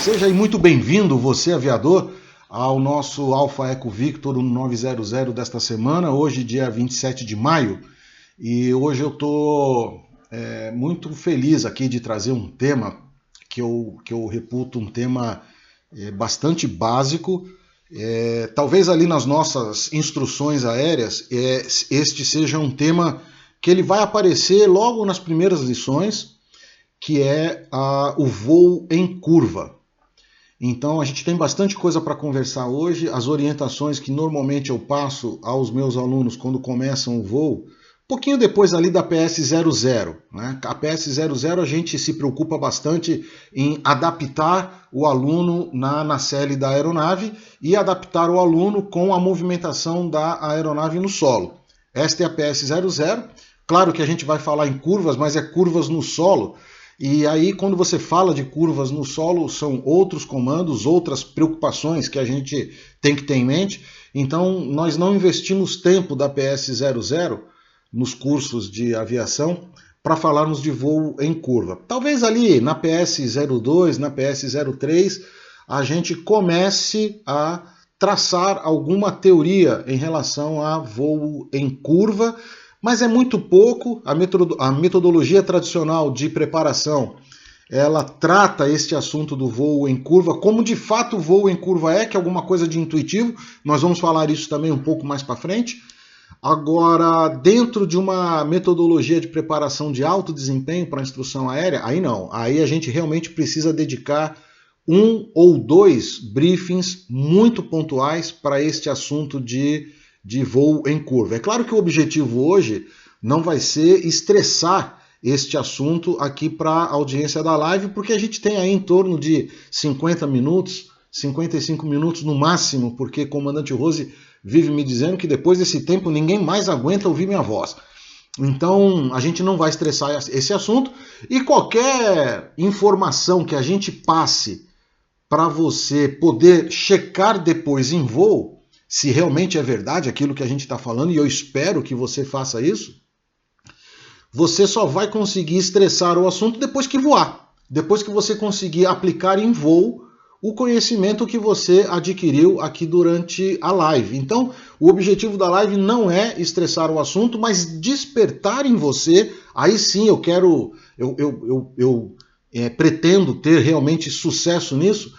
Seja aí muito bem-vindo, você aviador, ao nosso Alfa Eco Victor 900 desta semana, hoje dia 27 de maio. E hoje eu estou muito feliz aqui de trazer um tema que eu reputo um tema bastante básico. Talvez ali nas nossas instruções aéreas, este seja um tema que ele vai aparecer logo nas primeiras lições, que é o voo em curva. Então a gente tem bastante coisa para conversar hoje. As orientações que normalmente eu passo aos meus alunos quando começam o voo, pouquinho depois ali da PS00, né? A PS00 a gente se preocupa bastante em adaptar o aluno na nacelle da aeronave e adaptar o aluno com a movimentação da aeronave no solo. Esta é a PS00. Claro que a gente vai falar em curvas, mas é curvas no solo. E aí, quando você fala de curvas no solo, são outros comandos, outras preocupações que a gente tem que ter em mente. Então, nós não investimos tempo da PS00 nos cursos de aviação para falarmos de voo em curva. Talvez ali na PS02, na PS03, a gente comece a traçar alguma teoria em relação a voo em curva, mas é muito pouco. A metodologia tradicional de preparação, ela trata este assunto do voo em curva como de fato o voo em curva é, que é alguma coisa de intuitivo. Nós vamos falar isso também um pouco mais para frente. Agora, dentro de uma metodologia de preparação de alto desempenho para a instrução aérea, aí não. Aí a gente realmente precisa dedicar 1 ou 2 briefings muito pontuais para este assunto de voo em curva. É claro que o objetivo hoje não vai ser estressar este assunto aqui para a audiência da live, porque a gente tem aí em torno de 50 minutos, 55 minutos no máximo, porque o comandante Rose vive me dizendo que depois desse tempo ninguém mais aguenta ouvir minha voz. Então a gente não vai estressar esse assunto, e qualquer informação que a gente passe para você poder checar depois em voo, se realmente é verdade aquilo que a gente está falando, e eu espero que você faça isso, você só vai conseguir estressar o assunto depois que voar. Depois que você conseguir aplicar em voo o conhecimento que você adquiriu aqui durante a live. Então, o objetivo da live não é estressar o assunto, mas despertar em você. Aí sim eu quero, eu pretendo ter realmente sucesso nisso,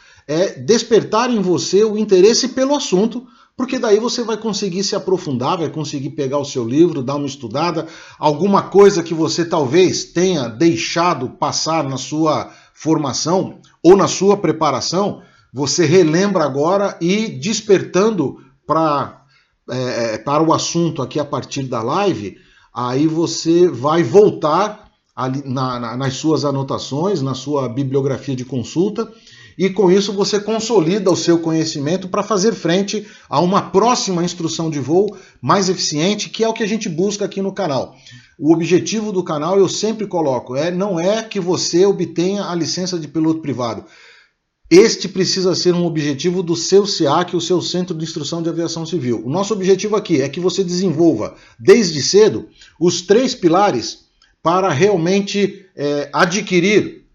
despertar em você o interesse pelo assunto, porque daí você vai conseguir se aprofundar, vai conseguir pegar o seu livro, dar uma estudada, alguma coisa que você talvez tenha deixado passar na sua formação ou na sua preparação, você relembra agora e despertando para o assunto aqui a partir da live, aí você vai voltar ali nas suas anotações, na sua bibliografia de consulta, e com isso você consolida o seu conhecimento para fazer frente a uma próxima instrução de voo mais eficiente, que é o que a gente busca aqui no canal. O objetivo do canal, eu sempre coloco, não é que você obtenha a licença de piloto privado. Este precisa ser um objetivo do seu SEAC, o seu Centro de Instrução de Aviação Civil. O nosso objetivo aqui é que você desenvolva, desde cedo, os 3 pilares para realmente adquirir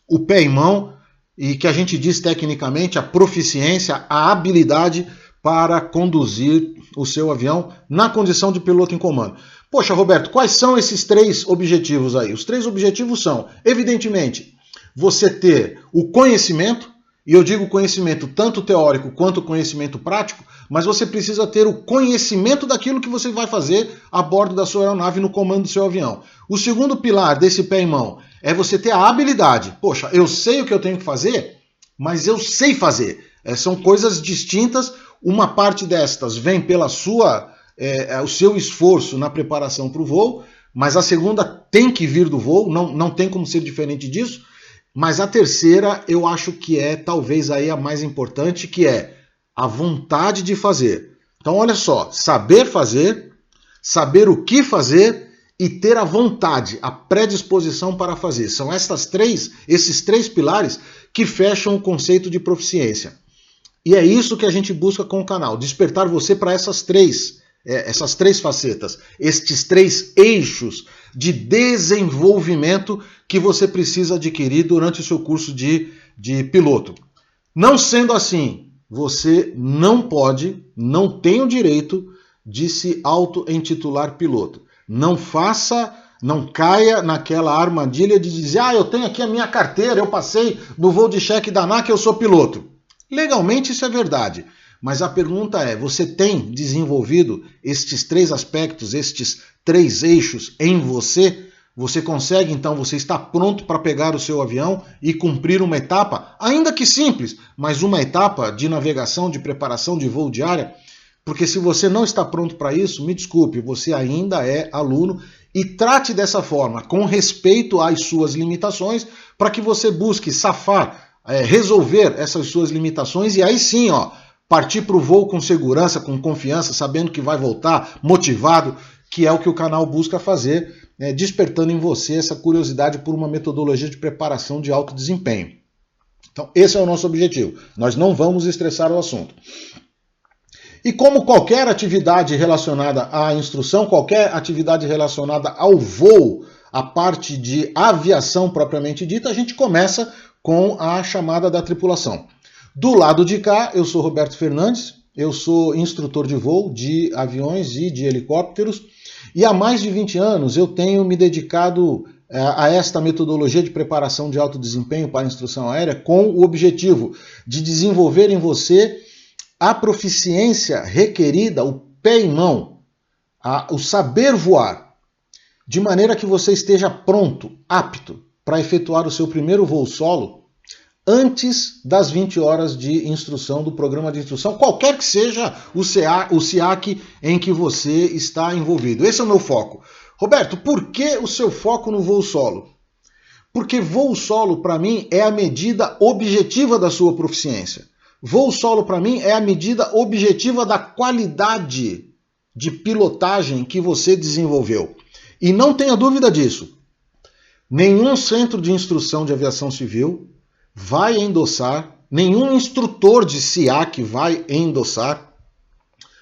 o pé em mão, e que a gente diz tecnicamente a proficiência, a habilidade para conduzir o seu avião na condição de piloto em comando. Poxa, Roberto, quais são esses 3 objetivos aí? Os 3 objetivos são, evidentemente, você ter o conhecimento, e eu digo conhecimento tanto teórico quanto conhecimento prático, mas você precisa ter o conhecimento daquilo que você vai fazer a bordo da sua aeronave, no comando do seu avião. O segundo pilar desse pé em mão é você ter a habilidade. Poxa, eu sei o que eu tenho que fazer, mas eu sei fazer. São coisas distintas. Uma parte destas vem pela o seu esforço na preparação para o voo, mas a segunda tem que vir do voo, não tem como ser diferente disso. Mas a terceira eu acho que é talvez aí a mais importante, que é a vontade de fazer. Então olha só, saber fazer, saber o que fazer e ter a vontade, a predisposição para fazer. São esses três pilares que fecham o conceito de proficiência. E é isso que a gente busca com o canal, despertar você para essas três facetas, estes 3 eixos de desenvolvimento que você precisa adquirir durante o seu curso de piloto. Não sendo assim, você não pode, não tem o direito de se auto-intitular piloto. Não caia naquela armadilha de dizer, eu tenho aqui a minha carteira, eu passei no voo de cheque da ANAC, eu sou piloto. Legalmente isso é verdade, mas a pergunta é, você tem desenvolvido estes 3 aspectos, estes 3 eixos em você? Você consegue, então, você está pronto para pegar o seu avião e cumprir uma etapa, ainda que simples, mas uma etapa de navegação, de preparação de voo diária? Porque se você não está pronto para isso, me desculpe, você ainda é aluno e trate dessa forma, com respeito às suas limitações, para que você busque resolver essas suas limitações e aí sim, partir para o voo com segurança, com confiança, sabendo que vai voltar, motivado, que é o que o canal busca fazer, despertando em você essa curiosidade por uma metodologia de preparação de alto desempenho. Então, esse é o nosso objetivo. Nós não vamos estressar o assunto. E como qualquer atividade relacionada à instrução, qualquer atividade relacionada ao voo, a parte de aviação propriamente dita, a gente começa com a chamada da tripulação. Do lado de cá, eu sou Roberto Fernandes, eu sou instrutor de voo de aviões e de helicópteros, e há mais de 20 anos eu tenho me dedicado a esta metodologia de preparação de alto desempenho para a instrução aérea com o objetivo de desenvolver em você a proficiência requerida, o pé em mão, o saber voar, de maneira que você esteja pronto, apto, para efetuar o seu primeiro voo solo antes das 20 horas de instrução do programa de instrução, qualquer que seja o SEAC em que você está envolvido. Esse é o meu foco. Roberto, por que o seu foco no voo solo? Porque voo solo, para mim, é a medida objetiva da sua proficiência. Voo solo, para mim, é a medida objetiva da qualidade de pilotagem que você desenvolveu. E não tenha dúvida disso. Nenhum centro de instrução de aviação civil vai endossar, nenhum instrutor de SEAC vai endossar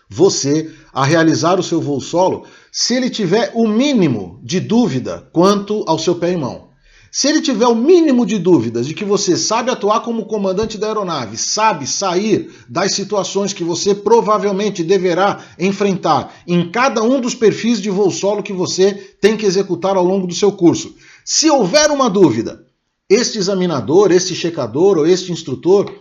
você a realizar o seu voo solo se ele tiver o mínimo de dúvida quanto ao seu pé em mão. Se ele tiver o mínimo de dúvidas de que você sabe atuar como comandante da aeronave, sabe sair das situações que você provavelmente deverá enfrentar em cada um dos perfis de voo solo que você tem que executar ao longo do seu curso. Se houver uma dúvida, este examinador, este checador ou este instrutor,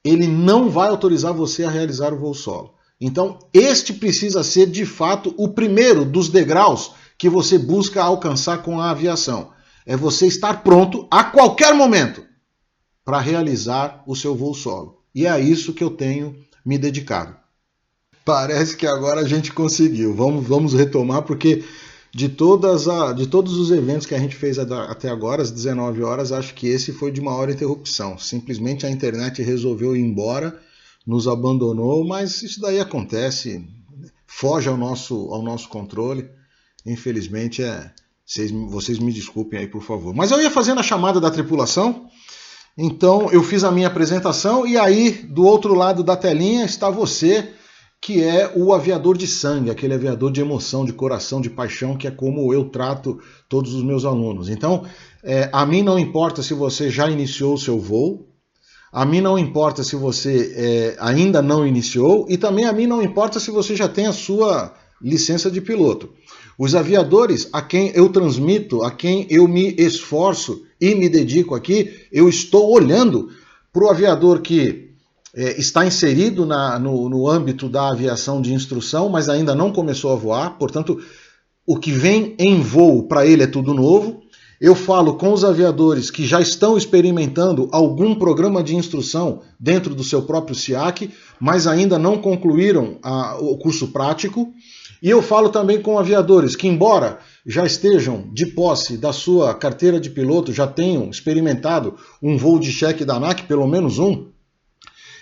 ele não vai autorizar você a realizar o voo solo. Então, este precisa ser, de fato, o primeiro dos degraus que você busca alcançar com a aviação. É você estar pronto a qualquer momento para realizar o seu voo solo. E é a isso que eu tenho me dedicado. Parece que agora a gente conseguiu. Vamos retomar, porque de todos os eventos que a gente fez até agora, às 19 horas, acho que esse foi de maior interrupção. Simplesmente a internet resolveu ir embora, nos abandonou, mas isso daí acontece, foge ao nosso controle. Infelizmente, vocês me desculpem aí, por favor. Mas eu ia fazendo a chamada da tripulação, então eu fiz a minha apresentação e aí, do outro lado da telinha, está você, que é o aviador de sangue, aquele aviador de emoção, de coração, de paixão, que é como eu trato todos os meus alunos. Então, a mim não importa se você já iniciou o seu voo, a mim não importa se você ainda não iniciou, e também a mim não importa se você já tem a sua licença de piloto. Os aviadores a quem eu transmito, a quem eu me esforço e me dedico aqui, eu estou olhando para o aviador que está inserido no âmbito da aviação de instrução, mas ainda não começou a voar, portanto, o que vem em voo para ele é tudo novo. Eu falo com os aviadores que já estão experimentando algum programa de instrução dentro do seu próprio SEAC, mas ainda não concluíram o curso prático. E eu falo também com aviadores que, embora já estejam de posse da sua carteira de piloto, já tenham experimentado um voo de cheque da ANAC, pelo menos um,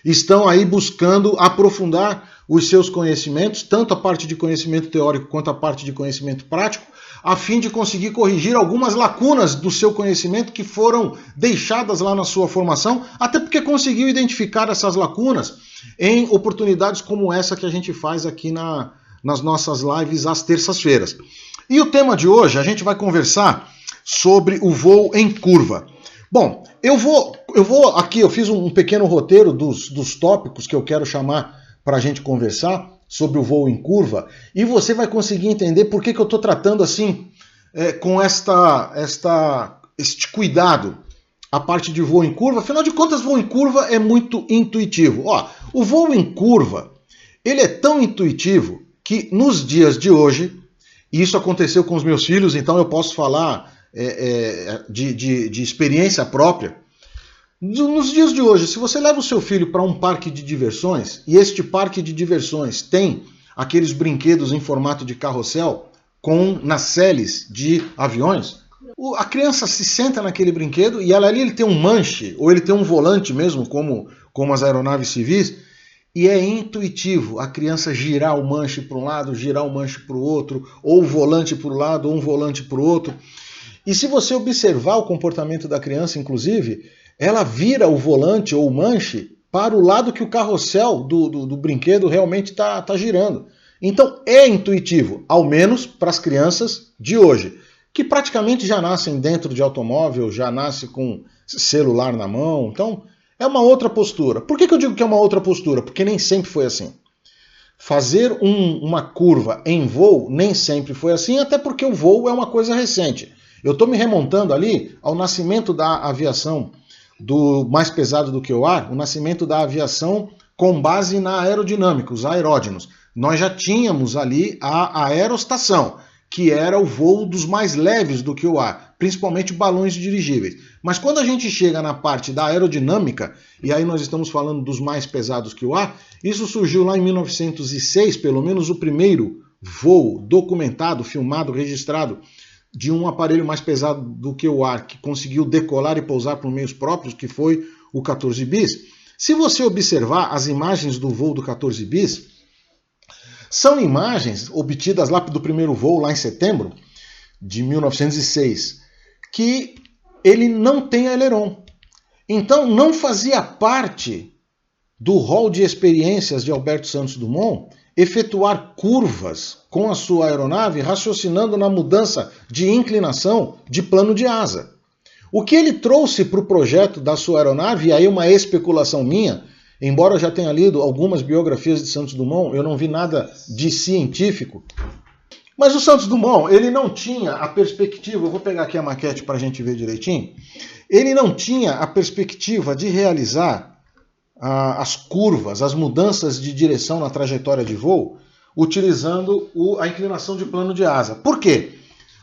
estão aí buscando aprofundar os seus conhecimentos, tanto a parte de conhecimento teórico quanto a parte de conhecimento prático, a fim de conseguir corrigir algumas lacunas do seu conhecimento que foram deixadas lá na sua formação, até porque conseguiu identificar essas lacunas em oportunidades como essa que a gente faz aqui nas nossas lives às terças-feiras. E o tema de hoje, a gente vai conversar sobre o voo em curva. Bom, eu vou eu fiz um pequeno roteiro dos tópicos que eu quero chamar para a gente conversar sobre o voo em curva, e você vai conseguir entender por que eu estou tratando assim, com este cuidado, a parte de voo em curva. Afinal de contas, voo em curva é muito intuitivo. O voo em curva, ele é tão intuitivo que nos dias de hoje, e isso aconteceu com os meus filhos, então eu posso falar de experiência própria. Nos dias de hoje, se você leva o seu filho para um parque de diversões, e este parque de diversões tem aqueles brinquedos em formato de carrossel, com nacelles de aviões, a criança se senta naquele brinquedo e ali ele tem um manche, ou ele tem um volante mesmo, como as aeronaves civis, e é intuitivo a criança girar o manche para um lado, girar o manche para o outro, ou o volante para um lado, ou um volante para o outro. E se você observar o comportamento da criança, inclusive, ela vira o volante ou o manche para o lado que o carrossel do brinquedo realmente está girando. Então é intuitivo, ao menos para as crianças de hoje, que praticamente já nascem dentro de automóvel, já nascem com celular na mão. Então é uma outra postura. Por que eu digo que é uma outra postura? Porque nem sempre foi assim. Fazer uma curva em voo nem sempre foi assim, até porque o voo é uma coisa recente. Eu estou me remontando ali ao nascimento da aviação do mais pesado do que o ar, o nascimento da aviação com base na aerodinâmica, os aeródinos. Nós já tínhamos ali a aerostação, que era o voo dos mais leves do que o ar, principalmente balões dirigíveis. Mas quando a gente chega na parte da aerodinâmica, e aí nós estamos falando dos mais pesados que o ar, isso surgiu lá em 1906, pelo menos o primeiro voo documentado, filmado, registrado, de um aparelho mais pesado do que o ar, que conseguiu decolar e pousar por meios próprios, que foi o 14 bis. Se você observar as imagens do voo do 14 bis, são imagens obtidas lá do primeiro voo, lá em setembro de 1906, que ele não tem aileron. Então não fazia parte do rol de experiências de Alberto Santos Dumont efetuar curvas com a sua aeronave raciocinando na mudança de inclinação de plano de asa. O que ele trouxe para o projeto da sua aeronave, e aí uma especulação minha, embora eu já tenha lido algumas biografias de Santos Dumont, eu não vi nada de científico, mas o Santos Dumont, ele não tinha a perspectiva, eu vou pegar aqui a maquete para a gente ver direitinho, ele não tinha a perspectiva de realizar as curvas, as mudanças de direção na trajetória de voo, utilizando a inclinação de plano de asa. Por quê?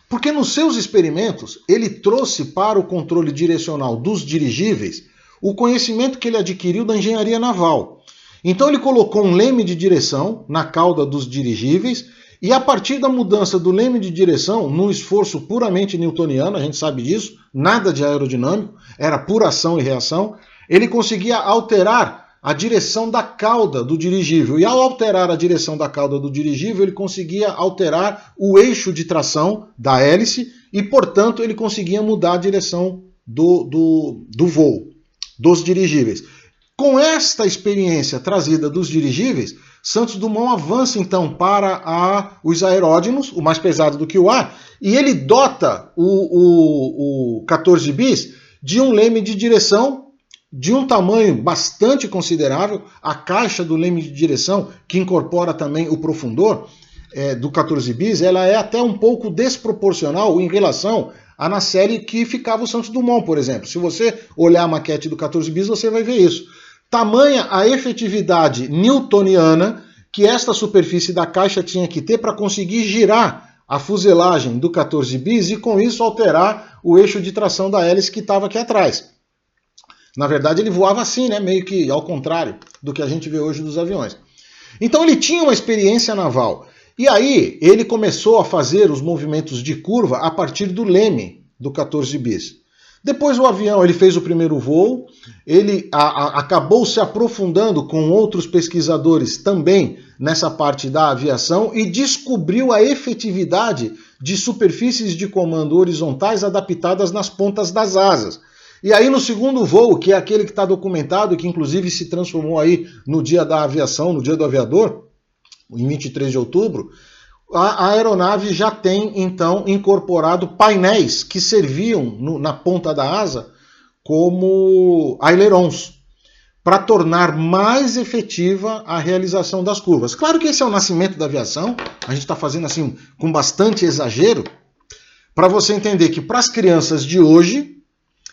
Porque nos seus experimentos, ele trouxe para o controle direcional dos dirigíveis o conhecimento que ele adquiriu da engenharia naval. Então ele colocou um leme de direção na cauda dos dirigíveis e a partir da mudança do leme de direção, num esforço puramente newtoniano, a gente sabe disso, nada de aerodinâmico, era pura ação e reação, ele conseguia alterar a direção da cauda do dirigível. E ao alterar a direção da cauda do dirigível, ele conseguia alterar o eixo de tração da hélice e, portanto, ele conseguia mudar a direção do voo, dos dirigíveis. Com esta experiência trazida dos dirigíveis, Santos Dumont avança então para os aeródinos, o mais pesado do que o ar, e ele dota o 14 bis de um leme de direção de um tamanho bastante considerável. A caixa do leme de direção, que incorpora também o profundor do 14 bis, ela é até um pouco desproporcional em relação à nacelle que ficava o Santos Dumont, por exemplo. Se você olhar a maquete do 14 bis, você vai ver isso. Tamanha a efetividade newtoniana que esta superfície da caixa tinha que ter para conseguir girar a fuselagem do 14 bis e com isso alterar o eixo de tração da hélice que estava aqui atrás. Na verdade ele voava assim, né? Meio que ao contrário do que a gente vê hoje dos aviões. Então ele tinha uma experiência naval. E aí ele começou a fazer os movimentos de curva a partir do leme do 14 bis. Depois o avião, ele fez o primeiro voo, ele acabou se aprofundando com outros pesquisadores também nessa parte da aviação e descobriu a efetividade de superfícies de comando horizontais adaptadas nas pontas das asas. E aí no segundo voo, que é aquele que está documentado, que inclusive se transformou aí no dia da aviação, no dia do aviador, em 23 de outubro, a aeronave já tem, então, incorporado painéis que serviam na ponta da asa como ailerons, para tornar mais efetiva a realização das curvas. Claro que esse é o nascimento da aviação, a gente está fazendo assim com bastante exagero, para você entender que para as crianças de hoje,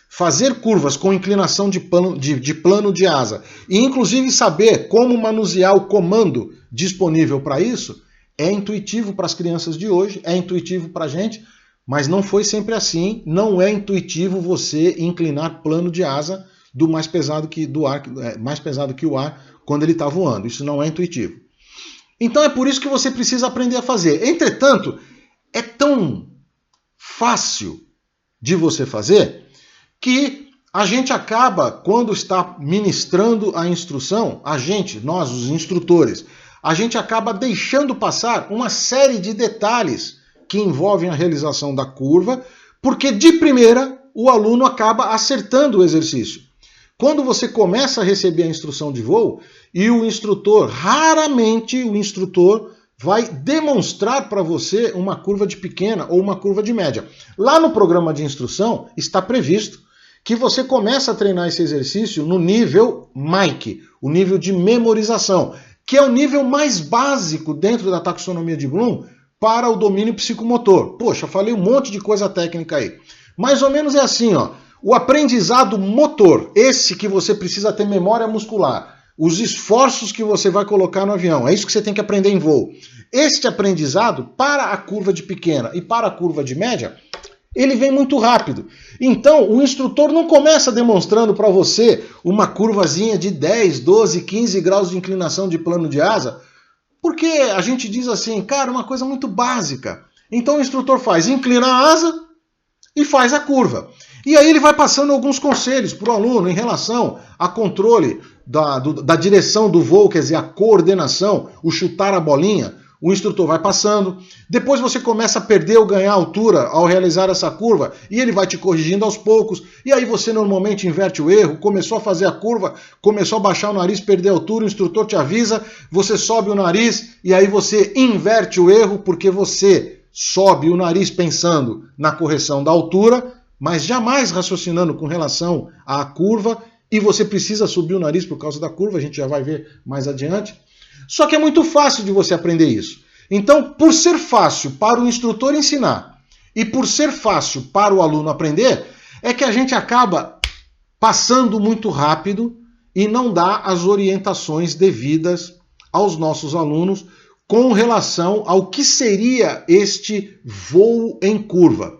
fazer curvas com inclinação de plano de asa, e inclusive saber como manusear o comando disponível para isso, é intuitivo para as crianças de hoje, é intuitivo para a gente, mas não foi sempre assim, não é intuitivo você inclinar plano de asa do mais pesado que o ar quando ele está voando. Isso não é intuitivo. Então é por isso que você precisa aprender a fazer. Entretanto, é tão fácil de você fazer que a gente acaba, quando está ministrando a instrução, nós, os instrutores, a gente acaba deixando passar uma série de detalhes que envolvem a realização da curva, porque de primeira o aluno acaba acertando o exercício. Quando você começa a receber a instrução de voo e o instrutor, raramente o instrutor vai demonstrar para você uma curva de pequena ou uma curva de média. Lá no programa de instrução está previsto que você começa a treinar esse exercício no nível MAIC, o nível de memorização, que é o nível mais básico dentro da taxonomia de Bloom para o domínio psicomotor. Poxa, falei um monte de coisa técnica aí. Mais ou menos é assim, ó. O aprendizado motor, esse que você precisa ter memória muscular, os esforços que você vai colocar no avião, é isso que você tem que aprender em voo. Este aprendizado, para a curva de pequena e para a curva de média, ele vem muito rápido. Então, o instrutor não começa demonstrando para você uma curvazinha de 10, 12, 15 graus de inclinação de plano de asa, porque a gente diz assim, cara, uma coisa muito básica. Então o instrutor inclina a asa e faz a curva. E aí ele vai passando alguns conselhos para o aluno em relação a controle da direção do voo, quer dizer, a coordenação, o chutar a bolinha. O instrutor vai passando, depois você começa a perder ou ganhar altura ao realizar essa curva, e ele vai te corrigindo aos poucos, e aí você normalmente inverte o erro, começou a fazer a curva, começou a baixar o nariz, perder altura, o instrutor te avisa, você sobe o nariz, e aí você inverte o erro, porque você sobe o nariz pensando na correção da altura, mas jamais raciocinando com relação à curva, e você precisa subir o nariz por causa da curva, a gente já vai ver mais adiante. Só que é muito fácil de você aprender isso. Então, por ser fácil para o instrutor ensinar e por ser fácil para o aluno aprender, é que a gente acaba passando muito rápido e não dá as orientações devidas aos nossos alunos com relação ao que seria este voo em curva.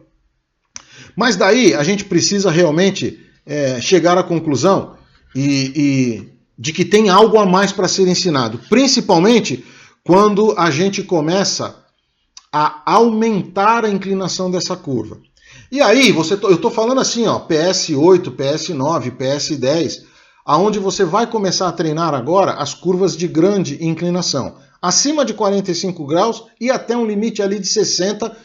Mas daí a gente precisa realmente chegar à conclusão de que tem algo a mais para ser ensinado, principalmente quando a gente começa a aumentar a inclinação dessa curva. E aí, eu estou falando assim, ó, PS8, PS9, PS10, aonde você vai começar a treinar agora as curvas de grande inclinação, acima de 45 graus e até um limite ali de 60,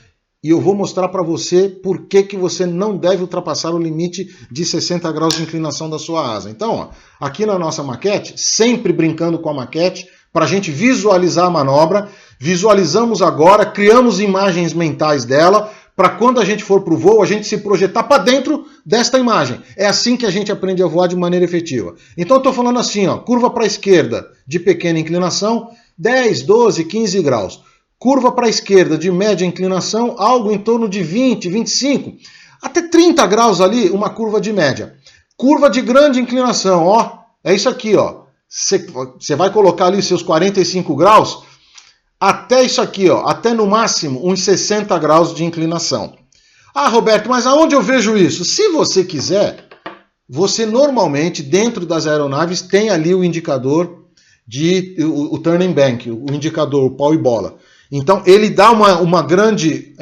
e eu vou mostrar para você por que você não deve ultrapassar o limite de 60 graus de inclinação da sua asa. Então, ó, aqui na nossa maquete, sempre brincando com a maquete, para a gente visualizar a manobra, visualizamos agora, criamos imagens mentais dela, para quando a gente for para o voo, a gente se projetar para dentro desta imagem. É assim que a gente aprende a voar de maneira efetiva. Então eu estou falando assim, ó, curva para a esquerda de pequena inclinação, 10, 12, 15 graus. Curva para a esquerda de média inclinação, algo em torno de 20, 25, até 30 graus ali, uma curva de média. Curva de grande inclinação, ó, é isso aqui, ó. Você vai colocar ali seus 45 graus, até isso aqui, ó, até no máximo uns 60 graus de inclinação. Ah, Roberto, mas aonde eu vejo isso? Se você quiser, você normalmente, dentro das aeronaves, tem ali o indicador o turning bank, o indicador, o pau e bola. Então, ele dá uma grande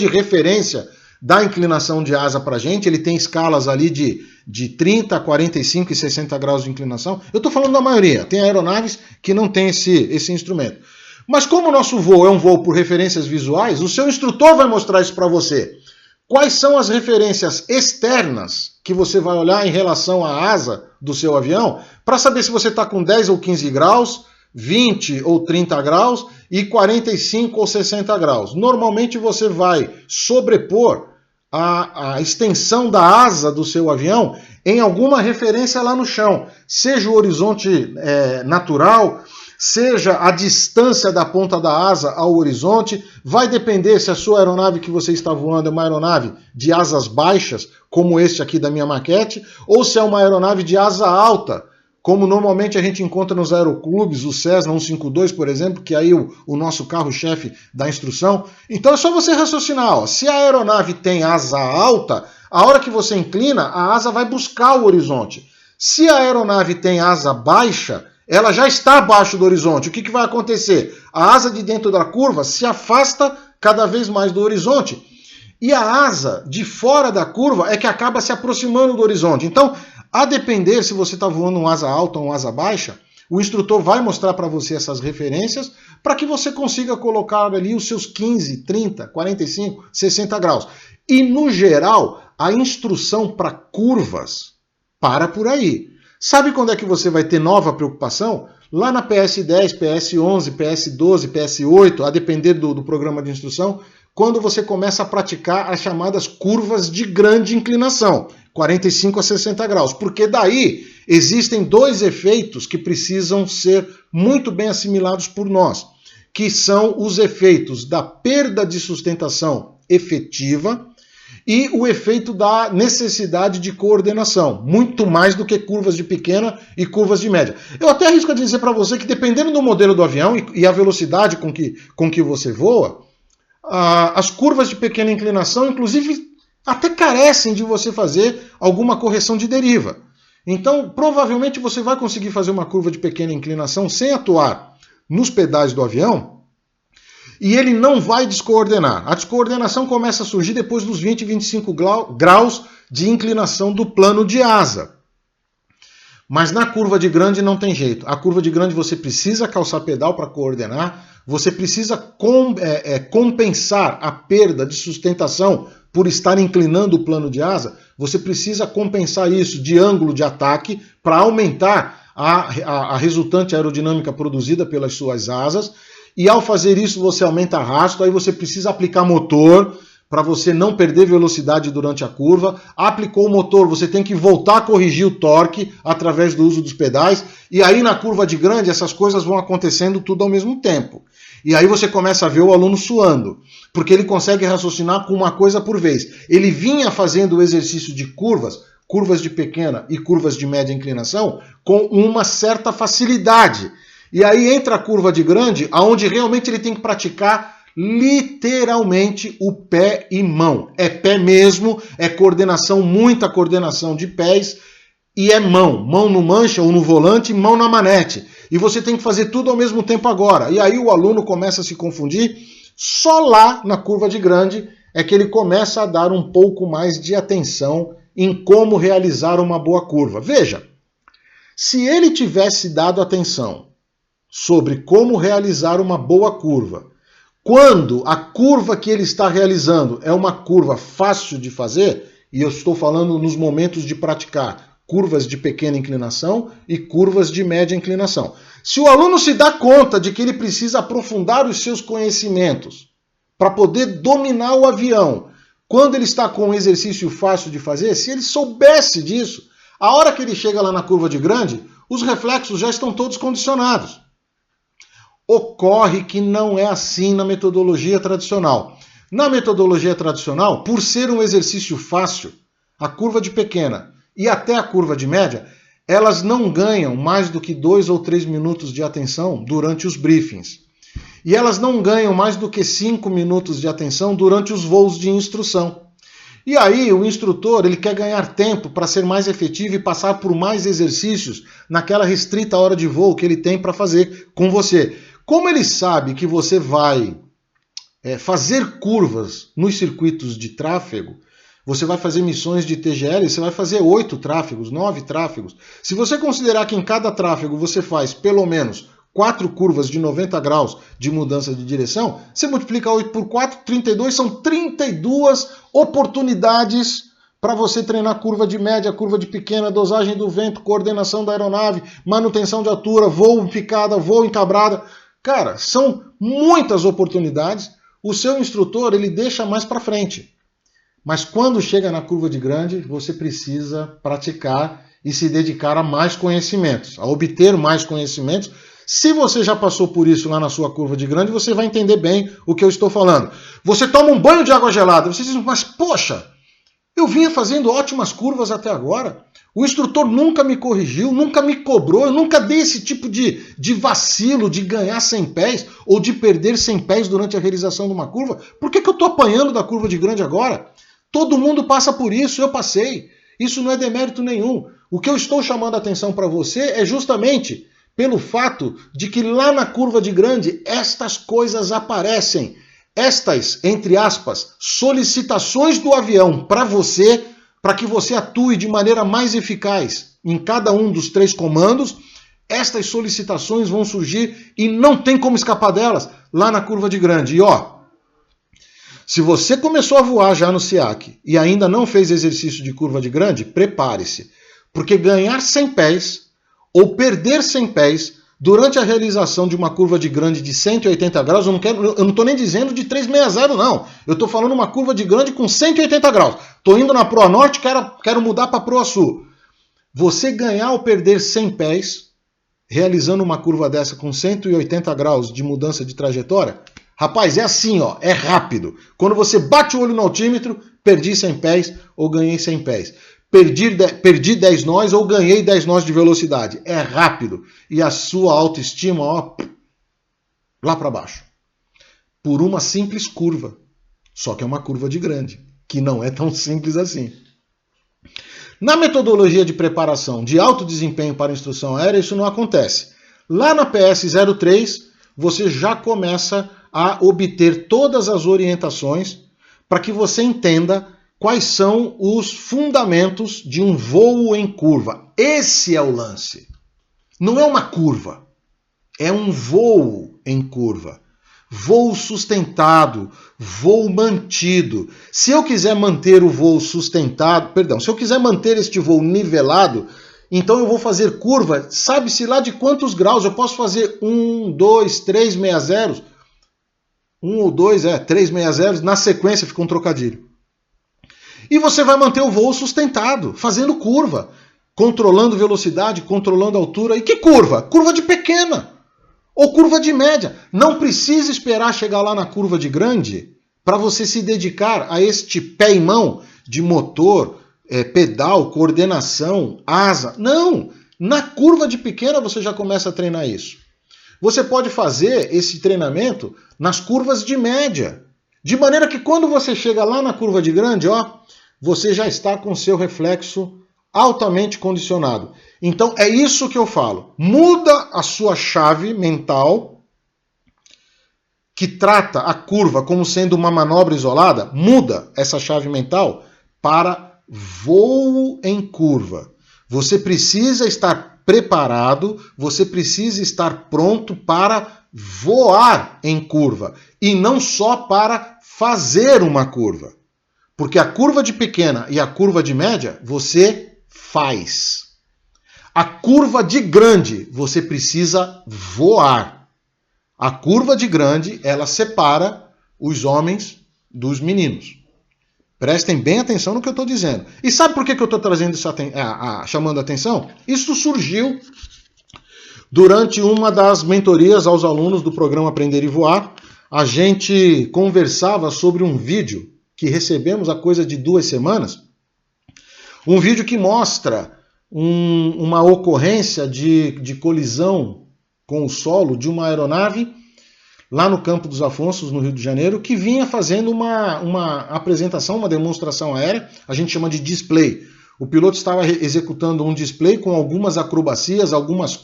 referência da inclinação de asa para a gente. Ele tem escalas ali de 30, 45 e 60 graus de inclinação. Eu estou falando da maioria. Tem aeronaves que não tem esse instrumento. Mas como o nosso voo é um voo por referências visuais, o seu instrutor vai mostrar isso para você. Quais são as referências externas que você vai olhar em relação à asa do seu avião para saber se você está com 10 ou 15 graus, 20 ou 30 graus e 45 ou 60 graus. Normalmente você vai sobrepor a extensão da asa do seu avião em alguma referência lá no chão, seja o horizonte natural, seja a distância da ponta da asa ao horizonte. Vai depender se a sua aeronave que você está voando é uma aeronave de asas baixas, como este aqui da minha maquete, ou se é uma aeronave de asa alta, como normalmente a gente encontra nos aeroclubes, o Cessna 152, por exemplo, que é aí o nosso carro-chefe da instrução. Então é só você raciocinar, ó. Se a aeronave tem asa alta, a hora que você inclina, a asa vai buscar o horizonte. Se a aeronave tem asa baixa, ela já está abaixo do horizonte. O que vai acontecer? A asa de dentro da curva se afasta cada vez mais do horizonte. E a asa de fora da curva é que acaba se aproximando do horizonte. Então, a depender se você está voando um asa alta ou um asa baixa, o instrutor vai mostrar para você essas referências para que você consiga colocar ali os seus 15, 30, 45, 60 graus. E, no geral, a instrução para curvas para por aí. Sabe quando é que você vai ter nova preocupação? Lá na PS10, PS11, PS12, PS8, a depender do programa de instrução, quando você começa a praticar as chamadas curvas de grande inclinação, 45 a 60 graus, porque daí existem dois efeitos que precisam ser muito bem assimilados por nós, que são os efeitos da perda de sustentação efetiva e o efeito da necessidade de coordenação, muito mais do que curvas de pequena e curvas de média. Eu até arrisco a dizer para você que dependendo do modelo do avião e a velocidade com que você voa, as curvas de pequena inclinação, inclusive, até carecem de você fazer alguma correção de deriva. Então, provavelmente você vai conseguir fazer uma curva de pequena inclinação sem atuar nos pedais do avião e ele não vai descoordenar. A descoordenação começa a surgir depois dos 20, 25 graus de inclinação do plano de asa. Mas na curva de grande não tem jeito. A curva de grande você precisa calçar pedal para coordenar, você precisa compensar a perda de sustentação por estar inclinando o plano de asa, você precisa compensar isso de ângulo de ataque para aumentar a resultante aerodinâmica produzida pelas suas asas, e ao fazer isso você aumenta arrasto, aí você precisa aplicar motor para você não perder velocidade durante a curva. Aplicou o motor, você tem que voltar a corrigir o torque através do uso dos pedais, e aí na curva de grande essas coisas vão acontecendo tudo ao mesmo tempo. E aí você começa a ver o aluno suando, porque ele consegue raciocinar com uma coisa por vez. Ele vinha fazendo o exercício de curvas de pequena e curvas de média inclinação, com uma certa facilidade. E aí entra a curva de grande, onde realmente ele tem que praticar literalmente o pé e mão. É pé mesmo, é coordenação, muita coordenação de pés, e é mão. Mão no mancha ou no volante, mão na manete. E você tem que fazer tudo ao mesmo tempo agora. E aí o aluno começa a se confundir. Só lá na curva de grande é que ele começa a dar um pouco mais de atenção em como realizar uma boa curva. Veja, se ele tivesse dado atenção sobre como realizar uma boa curva, quando a curva que ele está realizando é uma curva fácil de fazer, e eu estou falando nos momentos de praticar curvas de pequena inclinação e curvas de média inclinação. Se o aluno se dá conta de que ele precisa aprofundar os seus conhecimentos para poder dominar o avião, quando ele está com um exercício fácil de fazer, se ele soubesse disso, a hora que ele chega lá na curva de grande, os reflexos já estão todos condicionados. Ocorre que não é assim na metodologia tradicional. Na metodologia tradicional, por ser um exercício fácil, a curva de pequena e até a curva de média, elas não ganham mais do que 2 ou 3 minutos de atenção durante os briefings. E elas não ganham mais do que 5 minutos de atenção durante os voos de instrução. E aí o instrutor ele quer ganhar tempo para ser mais efetivo e passar por mais exercícios naquela restrita hora de voo que ele tem para fazer com você. Como ele sabe que você vai fazer curvas nos circuitos de tráfego, você vai fazer missões de TGL, você vai fazer 8 tráfegos, 9 tráfegos. Se você considerar que em cada tráfego você faz pelo menos 4 curvas de 90 graus de mudança de direção, você multiplica 8 por 4, 32, são 32 oportunidades para você treinar curva de média, curva de pequena, dosagem do vento, coordenação da aeronave, manutenção de altura, voo em picada, voo em cabrada. Cara, são muitas oportunidades. O seu instrutor ele deixa mais para frente. Mas quando chega na curva de grande, você precisa praticar e se dedicar a mais conhecimentos, a obter mais conhecimentos. Se você já passou por isso lá na sua curva de grande, você vai entender bem o que eu estou falando. Você toma um banho de água gelada, você diz, mas poxa, eu vinha fazendo ótimas curvas até agora. O instrutor nunca me corrigiu, nunca me cobrou, eu nunca dei esse tipo de vacilo de ganhar 100 pés ou de perder 100 pés durante a realização de uma curva. Por que eu estou apanhando da curva de grande agora? Todo mundo passa por isso, eu passei. Isso não é demérito nenhum. O que eu estou chamando a atenção para você é justamente pelo fato de que lá na curva de grande estas coisas aparecem. Estas, entre aspas, solicitações do avião para você, para que você atue de maneira mais eficaz em cada um dos 3 comandos, estas solicitações vão surgir e não tem como escapar delas lá na curva de grande. E ó, se você começou a voar já no SIAC e ainda não fez exercício de curva de grande, prepare-se, porque ganhar 100 pés ou perder 100 pés durante a realização de uma curva de grande de 180 graus, eu não estou nem dizendo de 360 não, eu estou falando uma curva de grande com 180 graus. Estou indo na Proa Norte, quero mudar para a Proa Sul. Você ganhar ou perder 100 pés realizando uma curva dessa com 180 graus de mudança de trajetória, rapaz, é assim, ó, é rápido. Quando você bate o olho no altímetro, perdi 100 pés ou ganhei 100 pés. Perdi 10 nós ou ganhei 10 nós de velocidade. É rápido. E a sua autoestima, ó, lá para baixo. Por uma simples curva. Só que é uma curva de grande, que não é tão simples assim. Na metodologia de preparação de alto desempenho para instrução aérea, isso não acontece. Lá na PS03, você já começa a obter todas as orientações para que você entenda quais são os fundamentos de um voo em curva. Esse é o lance. Não é uma curva, é um voo em curva. Voo sustentado, voo mantido. Se eu quiser manter o voo sustentado, se eu quiser manter este voo nivelado, então eu vou fazer curva, sabe-se lá de quantos graus? Eu posso fazer 1, 2, 3 60, 1 ou 2, 3 60, na sequência fica um trocadilho. E você vai manter o voo sustentado, fazendo curva, controlando velocidade, controlando altura. E que curva? Curva de pequena ou curva de média. Não precisa esperar chegar lá na curva de grande para você se dedicar a este pé e mão de motor, pedal, coordenação, asa. Não! Na curva de pequena você já começa a treinar isso. Você pode fazer esse treinamento nas curvas de média. De maneira que quando você chega lá na curva de grande, ó, você já está com seu reflexo altamente condicionado. Então é isso que eu falo. Muda a sua chave mental, que trata a curva como sendo uma manobra isolada, muda essa chave mental para voo em curva. Você precisa estar preparado, você precisa estar pronto para voar em curva e não só para fazer uma curva. Porque a curva de pequena e a curva de média, você faz. A curva de grande, você precisa voar. A curva de grande, ela separa os homens dos meninos. Prestem bem atenção no que eu estou dizendo. E sabe por que eu estou trazendo isso, chamando a atenção? Isso surgiu durante uma das mentorias aos alunos do programa Aprender e Voar. A gente conversava sobre um vídeo que recebemos há coisa de 2 semanas, um vídeo que mostra uma ocorrência de colisão com o solo de uma aeronave lá no Campo dos Afonsos, no Rio de Janeiro, que vinha fazendo uma apresentação, uma demonstração aérea, a gente chama de display. O piloto estava executando um display com algumas acrobacias, algumas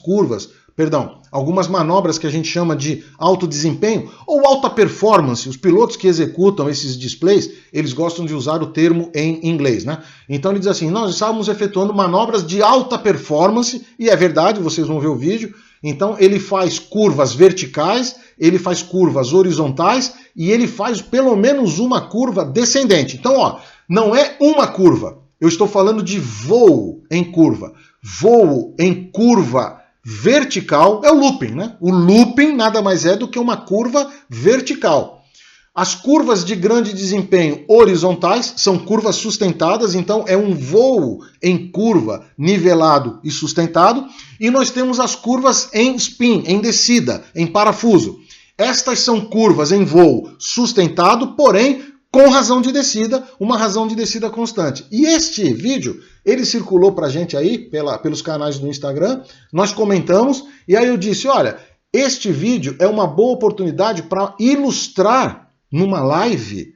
manobras que a gente chama de alto desempenho ou alta performance. Os pilotos que executam esses displays, eles gostam de usar o termo em inglês, né? Então ele diz assim, nós estávamos efetuando manobras de alta performance, e é verdade, vocês vão ver o vídeo. Então ele faz curvas verticais, ele faz curvas horizontais e ele faz pelo menos uma curva descendente. Então, ó, não é uma curva. Eu estou falando de voo em curva. Voo em curva vertical é o looping, né? O looping nada mais é do que uma curva vertical. As curvas de grande desempenho horizontais são curvas sustentadas, então é um voo em curva nivelado e sustentado. E nós temos as curvas em spin, em descida, em parafuso. Estas são curvas em voo sustentado, porém com razão de descida, uma razão de descida constante. E este vídeo, ele circulou para a gente aí pelos canais do Instagram, nós comentamos, e aí eu disse, olha, este vídeo é uma boa oportunidade para ilustrar numa live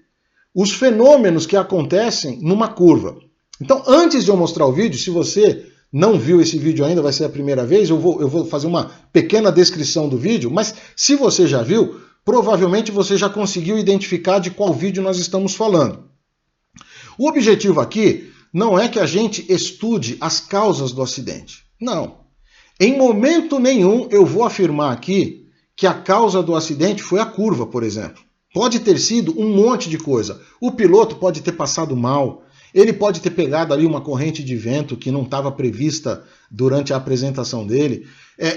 os fenômenos que acontecem numa curva. Então, antes de eu mostrar o vídeo, se você não viu esse vídeo ainda, vai ser a primeira vez, eu vou fazer uma pequena descrição do vídeo, mas se você já viu, provavelmente você já conseguiu identificar de qual vídeo nós estamos falando. O objetivo aqui não é que a gente estude as causas do acidente. Não. Em momento nenhum eu vou afirmar aqui que a causa do acidente foi a curva, por exemplo. Pode ter sido um monte de coisa. O piloto pode ter passado mal, ele pode ter pegado ali uma corrente de vento que não estava prevista durante a apresentação dele,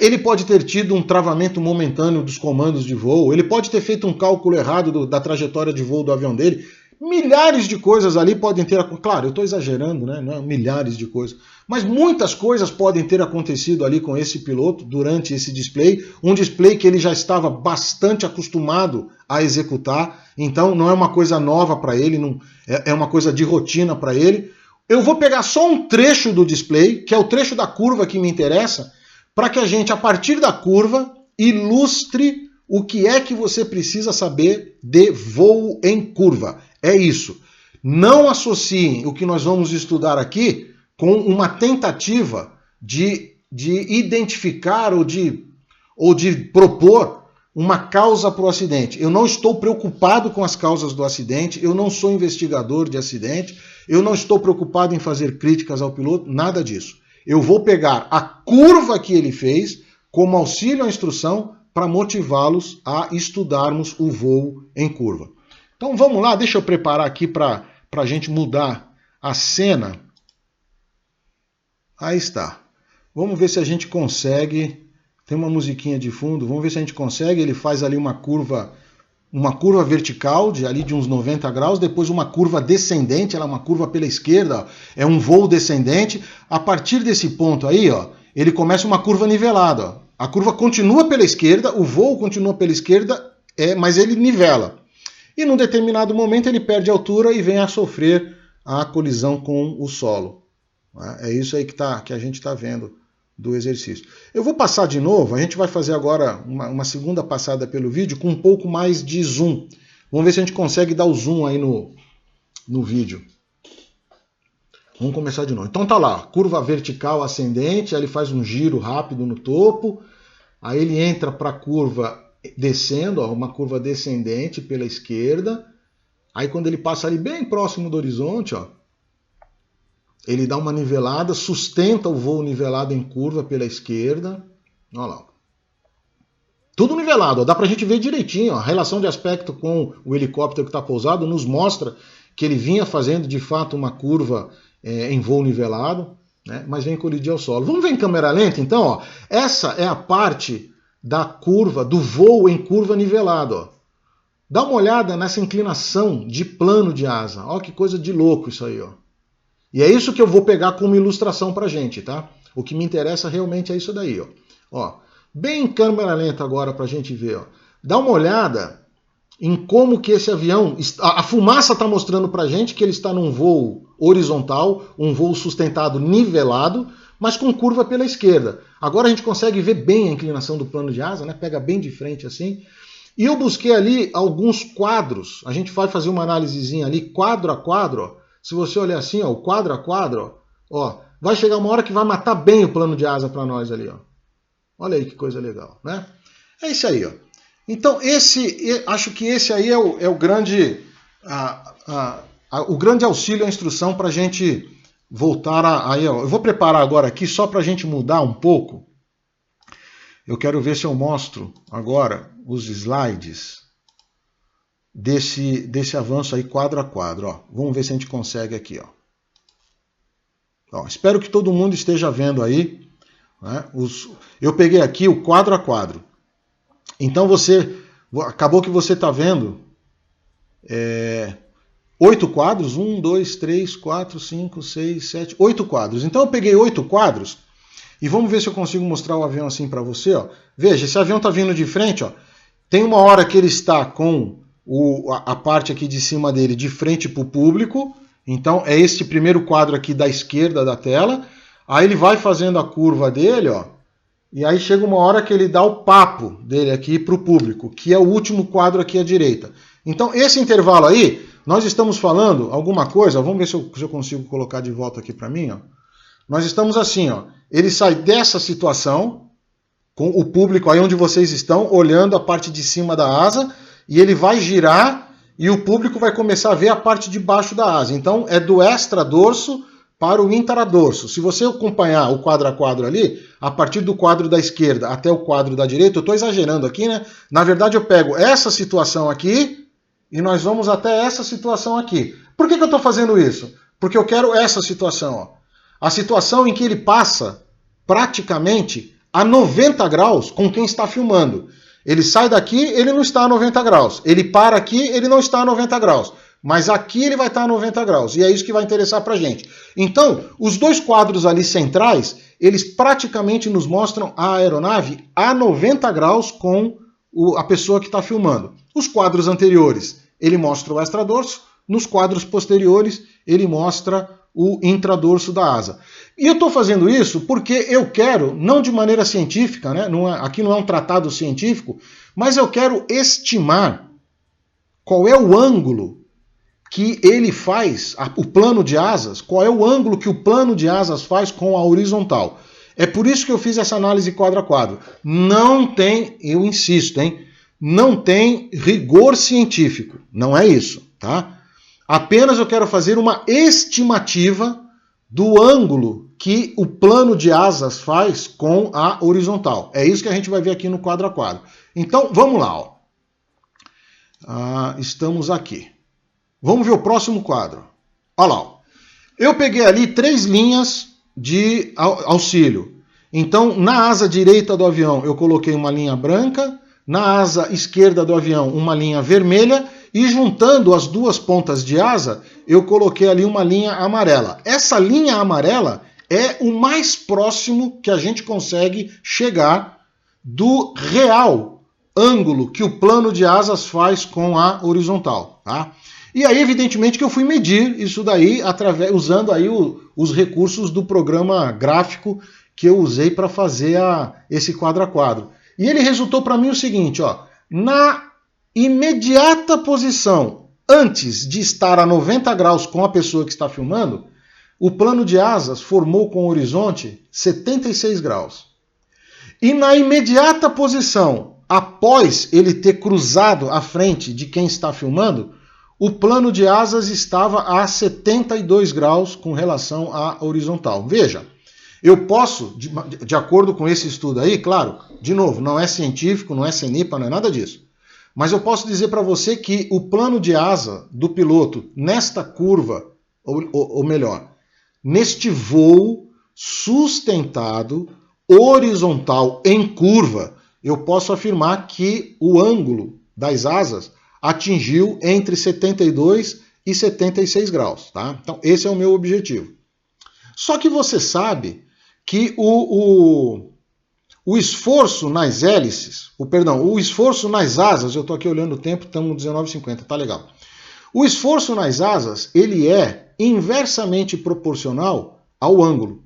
ele pode ter tido um travamento momentâneo dos comandos de voo, ele pode ter feito um cálculo errado da trajetória de voo do avião dele. Milhares de coisas ali podem ter... Claro, eu estou exagerando, né? Não é milhares de coisas. Mas muitas coisas podem ter acontecido ali com esse piloto durante esse display. Um display que ele já estava bastante acostumado a executar. Então não é uma coisa nova para ele, não, é uma coisa de rotina para ele. Eu vou pegar só um trecho do display, que é o trecho da curva que me interessa, para que a gente, a partir da curva, ilustre o que é que você precisa saber de voo em curva. É isso. Não associem o que nós vamos estudar aqui com uma tentativa de identificar ou de propor uma causa para o acidente. Eu não estou preocupado com as causas do acidente, eu não sou investigador de acidente, eu não estou preocupado em fazer críticas ao piloto, nada disso. Eu vou pegar a curva que ele fez como auxílio à instrução para motivá-los a estudarmos o voo em curva. Então vamos lá, deixa eu preparar aqui para a gente mudar a cena. Aí está. Vamos ver se a gente consegue. Tem uma musiquinha de fundo, vamos ver se a gente consegue. Ele faz ali uma curva vertical de uns 90 graus, depois uma curva descendente, ela é uma curva pela esquerda, ó, é um voo descendente. A partir desse ponto aí, ó, ele começa uma curva nivelada. Ó. A curva continua pela esquerda, o voo continua pela esquerda, mas ele nivela. E num determinado momento ele perde altura e vem a sofrer a colisão com o solo. É isso aí que a gente está vendo do exercício. Eu vou passar de novo, a gente vai fazer agora uma segunda passada pelo vídeo com um pouco mais de zoom. Vamos ver se a gente consegue dar o zoom aí no vídeo. Vamos começar de novo. Então tá lá, curva vertical ascendente, aí ele faz um giro rápido no topo, aí ele entra para a curva descendo, ó, uma curva descendente pela esquerda. Aí quando ele passa ali bem próximo do horizonte, ó, ele dá uma nivelada, sustenta o voo nivelado em curva pela esquerda. Olha lá. Tudo nivelado, ó, dá pra gente ver direitinho. Ó, a relação de aspecto com o helicóptero que está pousado nos mostra que ele vinha fazendo de fato uma curva em voo nivelado, né, mas vem colidir ao solo. Vamos ver em câmera lenta então? Ó. Essa é a parte da curva, do voo em curva nivelado. Ó. Dá uma olhada nessa inclinação de plano de asa. Ó, que coisa de louco isso aí. Ó. E é isso que eu vou pegar como ilustração pra gente, tá? O que me interessa realmente é isso daí, ó. Ó, bem em câmera lenta agora pra gente ver, ó. Dá uma olhada em como que esse avião... A fumaça está mostrando pra gente que ele está num voo horizontal, um voo sustentado nivelado, mas com curva pela esquerda. Agora a gente consegue ver bem a inclinação do plano de asa, né? Pega bem de frente assim. E eu busquei ali alguns quadros. A gente vai fazer uma análisezinha ali, quadro a quadro, ó. Se você olhar assim, ó, o quadro a quadro, ó, vai chegar uma hora que vai matar bem o plano de asa para nós ali, ó. Olha aí que coisa legal, né? É isso aí, ó. Então acho que esse aí é o grande, o grande auxílio à instrução para a gente voltar aí, ó. Eu vou preparar agora aqui só para a gente mudar um pouco. Eu quero ver se eu mostro agora os slides desse avanço aí quadro a quadro. Ó. Vamos ver se a gente consegue aqui. Ó, espero que todo mundo esteja vendo aí. Né? Eu peguei aqui o quadro a quadro. Então acabou que você está vendo 8 quadros, 1, 2, 3, 4, 5, 6, 7, 8 quadros. Então eu peguei 8 quadros e vamos ver se eu consigo mostrar o avião assim para você. Ó. Veja, esse avião está vindo de frente, ó. Tem uma hora que ele está com a parte aqui de cima dele de frente para o público. Então é este primeiro quadro aqui da esquerda da tela. Aí ele vai fazendo a curva dele, ó. E aí chega uma hora que ele dá o papo dele aqui para o público, que é o último quadro aqui à direita. Então esse intervalo aí, nós estamos falando alguma coisa, vamos ver se eu consigo colocar de volta aqui para mim, ó. Nós estamos assim, ó. Ele sai dessa situação, com o público aí onde vocês estão, olhando a parte de cima da asa, e ele vai girar e o público vai começar a ver a parte de baixo da asa. Então é do extradorso para o intradorso. Se você acompanhar o quadro a quadro ali, a partir do quadro da esquerda até o quadro da direita, eu estou exagerando aqui, né? Na verdade eu pego essa situação aqui e nós vamos até essa situação aqui. Por que eu estou fazendo isso? Porque eu quero essa situação, ó. A situação em que ele passa praticamente a 90 graus com quem está filmando. Ele sai daqui, ele não está a 90 graus. Ele para aqui, ele não está a 90 graus. Mas aqui ele vai estar a 90 graus. E é isso que vai interessar pra gente. Então, os dois quadros ali centrais, eles praticamente nos mostram a aeronave a 90 graus com a pessoa que está filmando. Os quadros anteriores, ele mostra o extradorso. Nos quadros posteriores, ele mostra o intradorso da asa. E eu estou fazendo isso porque eu quero, não de maneira científica, né? Aqui não é um tratado científico, mas eu quero estimar qual é o ângulo que ele faz, o plano de asas, qual é o ângulo que o plano de asas faz com a horizontal. É por isso que eu fiz essa análise quadro a quadro. Não tem, eu insisto, hein? Não tem rigor científico. Não é isso, tá? Apenas eu quero fazer uma estimativa do ângulo que o plano de asas faz com a horizontal. É isso que a gente vai ver aqui no quadro a quadro. Então, vamos lá. Ó. Estamos aqui. Vamos ver o próximo quadro. Olha lá. Ó. Eu peguei ali 3 linhas de auxílio. Então, na asa direita do avião, eu coloquei uma linha branca. Na asa esquerda do avião, uma linha vermelha. E juntando as duas pontas de asa, eu coloquei ali uma linha amarela. Essa linha amarela é o mais próximo que a gente consegue chegar do real ângulo que o plano de asas faz com a horizontal, tá? E aí, evidentemente, que eu fui medir isso daí usando aí os recursos do programa gráfico que eu usei para fazer esse quadro a quadro. E ele resultou para mim o seguinte, ó, na imediata posição antes de estar a 90 graus com a pessoa que está filmando, o plano de asas formou com o horizonte 76 graus. E na imediata posição após ele ter cruzado a frente de quem está filmando, o plano de asas estava a 72 graus com relação à horizontal. Veja, eu posso, de acordo com esse estudo aí, claro, de novo, não é científico, não é CENIPA, não é nada disso. Mas eu posso dizer para você que o plano de asa do piloto nesta curva, ou melhor, neste voo sustentado, horizontal em curva, eu posso afirmar que o ângulo das asas atingiu entre 72 e 76 graus. Tá? Então, esse é o meu objetivo. Só que você sabe que o esforço nas hélices, o esforço nas asas, eu estou aqui olhando o tempo, estamos 19h50, tá legal. O esforço nas asas, ele é inversamente proporcional ao ângulo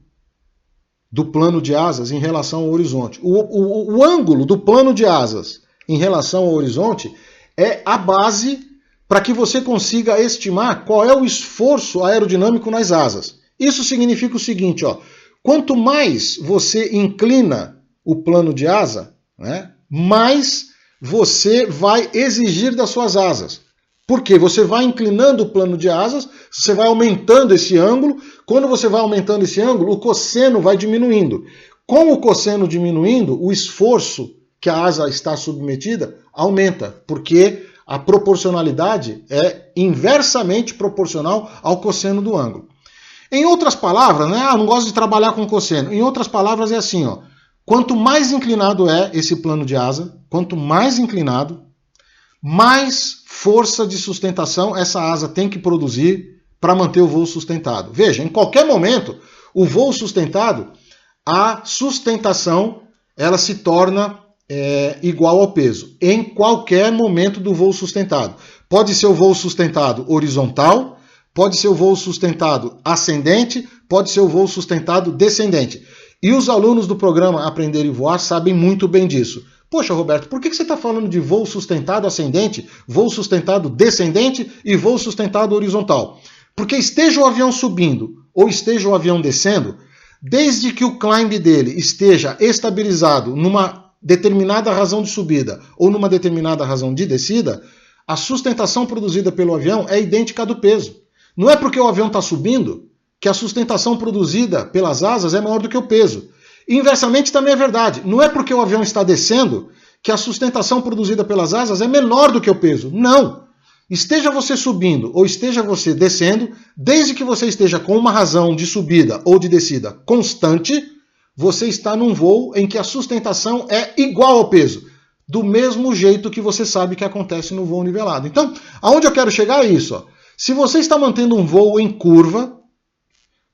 do plano de asas em relação ao horizonte. O ângulo do plano de asas em relação ao horizonte é a base para que você consiga estimar qual é o esforço aerodinâmico nas asas. Isso significa o seguinte, ó, quanto mais você inclina o plano de asa, né, mais você vai exigir das suas asas. Por quê? Você vai inclinando o plano de asas, você vai aumentando esse ângulo. Quando você vai aumentando esse ângulo, o cosseno vai diminuindo. Com o cosseno diminuindo, o esforço que a asa está submetida aumenta, porque a proporcionalidade é inversamente proporcional ao cosseno do ângulo. Em outras palavras, né, não gosto de trabalhar com cosseno. Em outras palavras é assim, ó, quanto mais inclinado é esse plano de asa, quanto mais inclinado, mais força de sustentação essa asa tem que produzir para manter o voo sustentado. Veja, em qualquer momento, o voo sustentado, a sustentação ela se torna igual ao peso. Em qualquer momento do voo sustentado. Pode ser o voo sustentado horizontal, pode ser o voo sustentado ascendente, pode ser o voo sustentado descendente. E os alunos do programa Aprender e Voar sabem muito bem disso. Poxa, Roberto, por que você está falando de voo sustentado ascendente, voo sustentado descendente e voo sustentado horizontal? Porque esteja o avião subindo ou esteja o avião descendo, desde que o climb dele esteja estabilizado numa determinada razão de subida ou numa determinada razão de descida, a sustentação produzida pelo avião é idêntica à do peso. Não é porque o avião está subindo que a sustentação produzida pelas asas é maior do que o peso. E inversamente também é verdade. Não é porque o avião está descendo que a sustentação produzida pelas asas é menor do que o peso. Não! Esteja você subindo ou esteja você descendo, desde que você esteja com uma razão de subida ou de descida constante, você está num voo em que a sustentação é igual ao peso. Do mesmo jeito que você sabe que acontece no voo nivelado. Então, aonde eu quero chegar é isso. Ó. Se você está mantendo um voo em curva,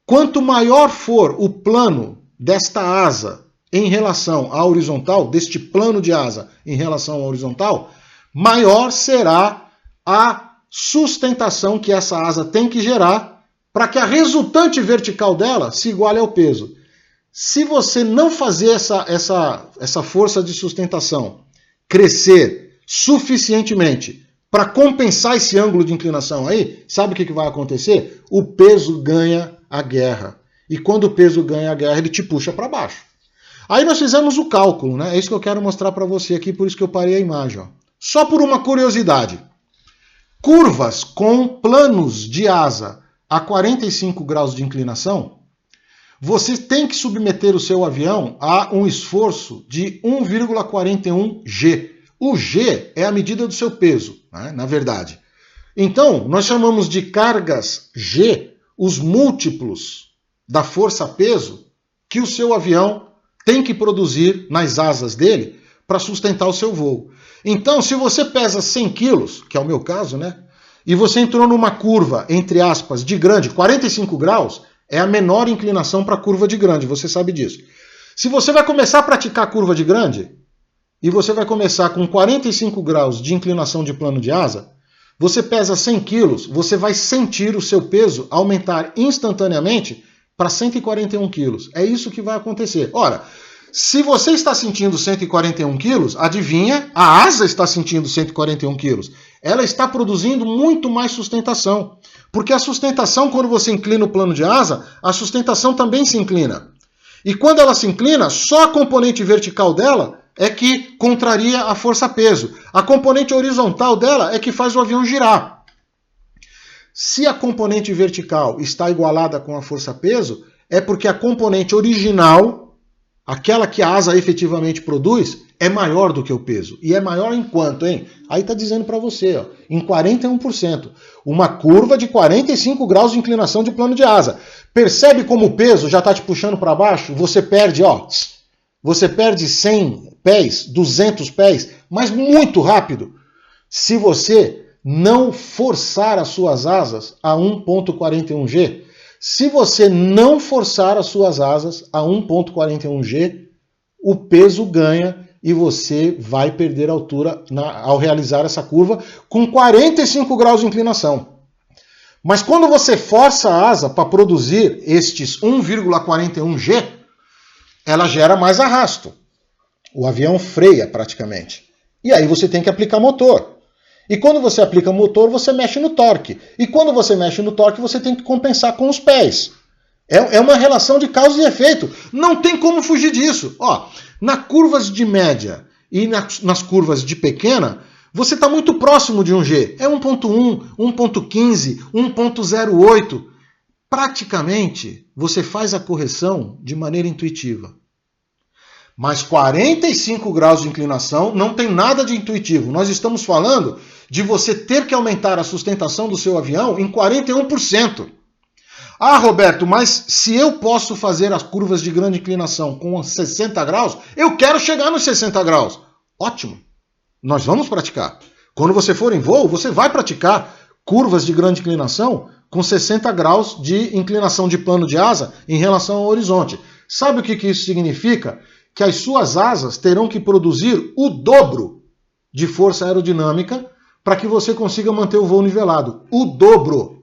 quanto maior for o plano desta asa em relação à horizontal, deste plano de asa em relação à horizontal, maior será a sustentação que essa asa tem que gerar para que a resultante vertical dela se iguale ao peso. Se você não fazer essa força de sustentação crescer suficientemente para compensar esse ângulo de inclinação aí, sabe o que vai acontecer? O peso ganha a guerra. E quando o peso ganha a guerra, ele te puxa para baixo. Aí nós fizemos o cálculo, né? É isso que eu quero mostrar para você aqui, por isso que eu parei a imagem. Ó. Só por uma curiosidade. Curvas com planos de asa a 45 graus de inclinação, você tem que submeter o seu avião a um esforço de 1,41 G. O G é a medida do seu peso, né? Na verdade. Então, nós chamamos de cargas G os múltiplos da força-peso que o seu avião tem que produzir nas asas dele para sustentar o seu voo. Então, se você pesa 100 quilos, que é o meu caso, né? E você entrou numa curva, entre aspas, de grande, 45 graus, é a menor inclinação para a curva de grande, você sabe disso. Se você vai começar a praticar a curva de grande, e você vai começar com 45 graus de inclinação de plano de asa, você pesa 100 quilos, você vai sentir o seu peso aumentar instantaneamente para 141 quilos. É isso que vai acontecer. Ora, se você está sentindo 141 quilos, adivinha, a asa está sentindo 141 quilos. Ela está produzindo muito mais sustentação. Porque a sustentação, quando você inclina o plano de asa, a sustentação também se inclina. E quando ela se inclina, só a componente vertical dela é que contraria a força-peso. A componente horizontal dela é que faz o avião girar. Se a componente vertical está igualada com a força-peso, é porque a componente original, aquela que a asa efetivamente produz, é maior do que o peso. E é maior em quanto, hein? Aí está dizendo para você, ó, em 41%. Uma curva de 45 graus de inclinação de plano de asa. Percebe como o peso já está te puxando para baixo? Você perde, ó, você perde 100 pés, 200 pés, mas muito rápido. Se você não forçar as suas asas a 1,41 G, se você não forçar as suas asas a 1,41 G, o peso ganha e você vai perder altura ao realizar essa curva com 45 graus de inclinação. Mas quando você força a asa para produzir estes 1,41 G, ela gera mais arrasto. O avião freia praticamente. E aí você tem que aplicar motor. E quando você aplica motor, você mexe no torque. E quando você mexe no torque, você tem que compensar com os pés. É uma relação de causa e efeito. Não tem como fugir disso. Ó, nas curvas de média e nas curvas de pequena, você está muito próximo de 1 G. É 1.1, 1.15, 1.08. Praticamente, você faz a correção de maneira intuitiva. Mas 45 graus de inclinação não tem nada de intuitivo. Nós estamos falando de você ter que aumentar a sustentação do seu avião em 41%. Ah, Roberto, mas se eu posso fazer as curvas de grande inclinação com 60 graus, eu quero chegar nos 60 graus. Ótimo, nós vamos praticar. Quando você for em voo, você vai praticar curvas de grande inclinação com 60 graus de inclinação de plano de asa em relação ao horizonte. Sabe o que isso significa? Que as suas asas terão que produzir o dobro de força aerodinâmica para que você consiga manter o voo nivelado. O dobro.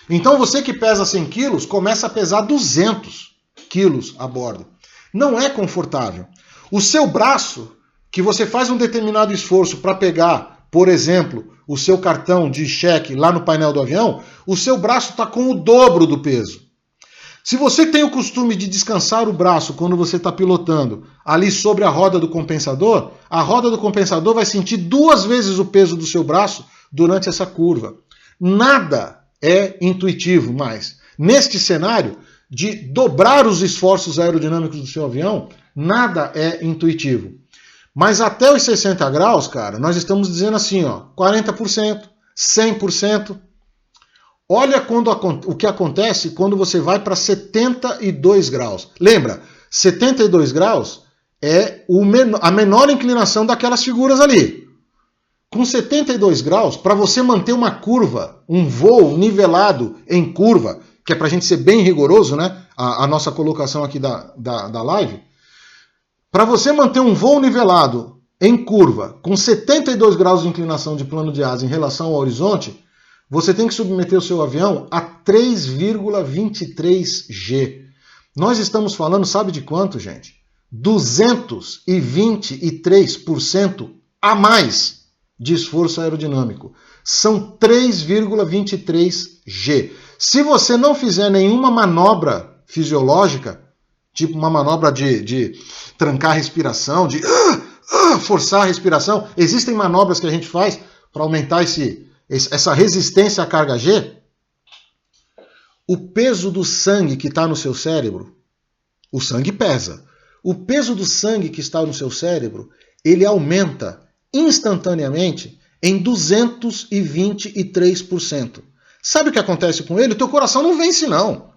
Então você que pesa 100 quilos, começa a pesar 200 quilos a bordo. Não é confortável. O seu braço, que você faz um determinado esforço para pegar, por exemplo, o seu cartão de cheque lá no painel do avião, o seu braço está com o dobro do peso. Se você tem o costume de descansar o braço quando você está pilotando ali sobre a roda do compensador, a roda do compensador vai sentir 2 vezes o peso do seu braço durante essa curva. Nada é intuitivo mais. Neste cenário de dobrar os esforços aerodinâmicos do seu avião, nada é intuitivo. Mas até os 60 graus, cara, nós estamos dizendo assim, ó, 40%, 100%. Olha o que acontece quando você vai para 72 graus. Lembra, 72 graus é a menor inclinação daquelas figuras ali. Com 72 graus, para você manter uma curva, um voo nivelado em curva, que é para a gente ser bem rigoroso, né? A nossa colocação aqui da live. Para você manter um voo nivelado em curva, com 72 graus de inclinação de plano de asa em relação ao horizonte, você tem que submeter o seu avião a 3,23 G. Nós estamos falando, sabe de quanto, gente? 223% a mais de esforço aerodinâmico. São 3,23 G. Se você não fizer nenhuma manobra fisiológica, tipo uma manobra de trancar a respiração, de forçar a respiração, existem manobras que a gente faz para aumentar essa resistência à carga G. O peso do sangue que está no seu cérebro, o sangue pesa. O peso do sangue que está no seu cérebro, ele aumenta instantaneamente em 223%. Sabe o que acontece com ele? O teu coração não vence, não.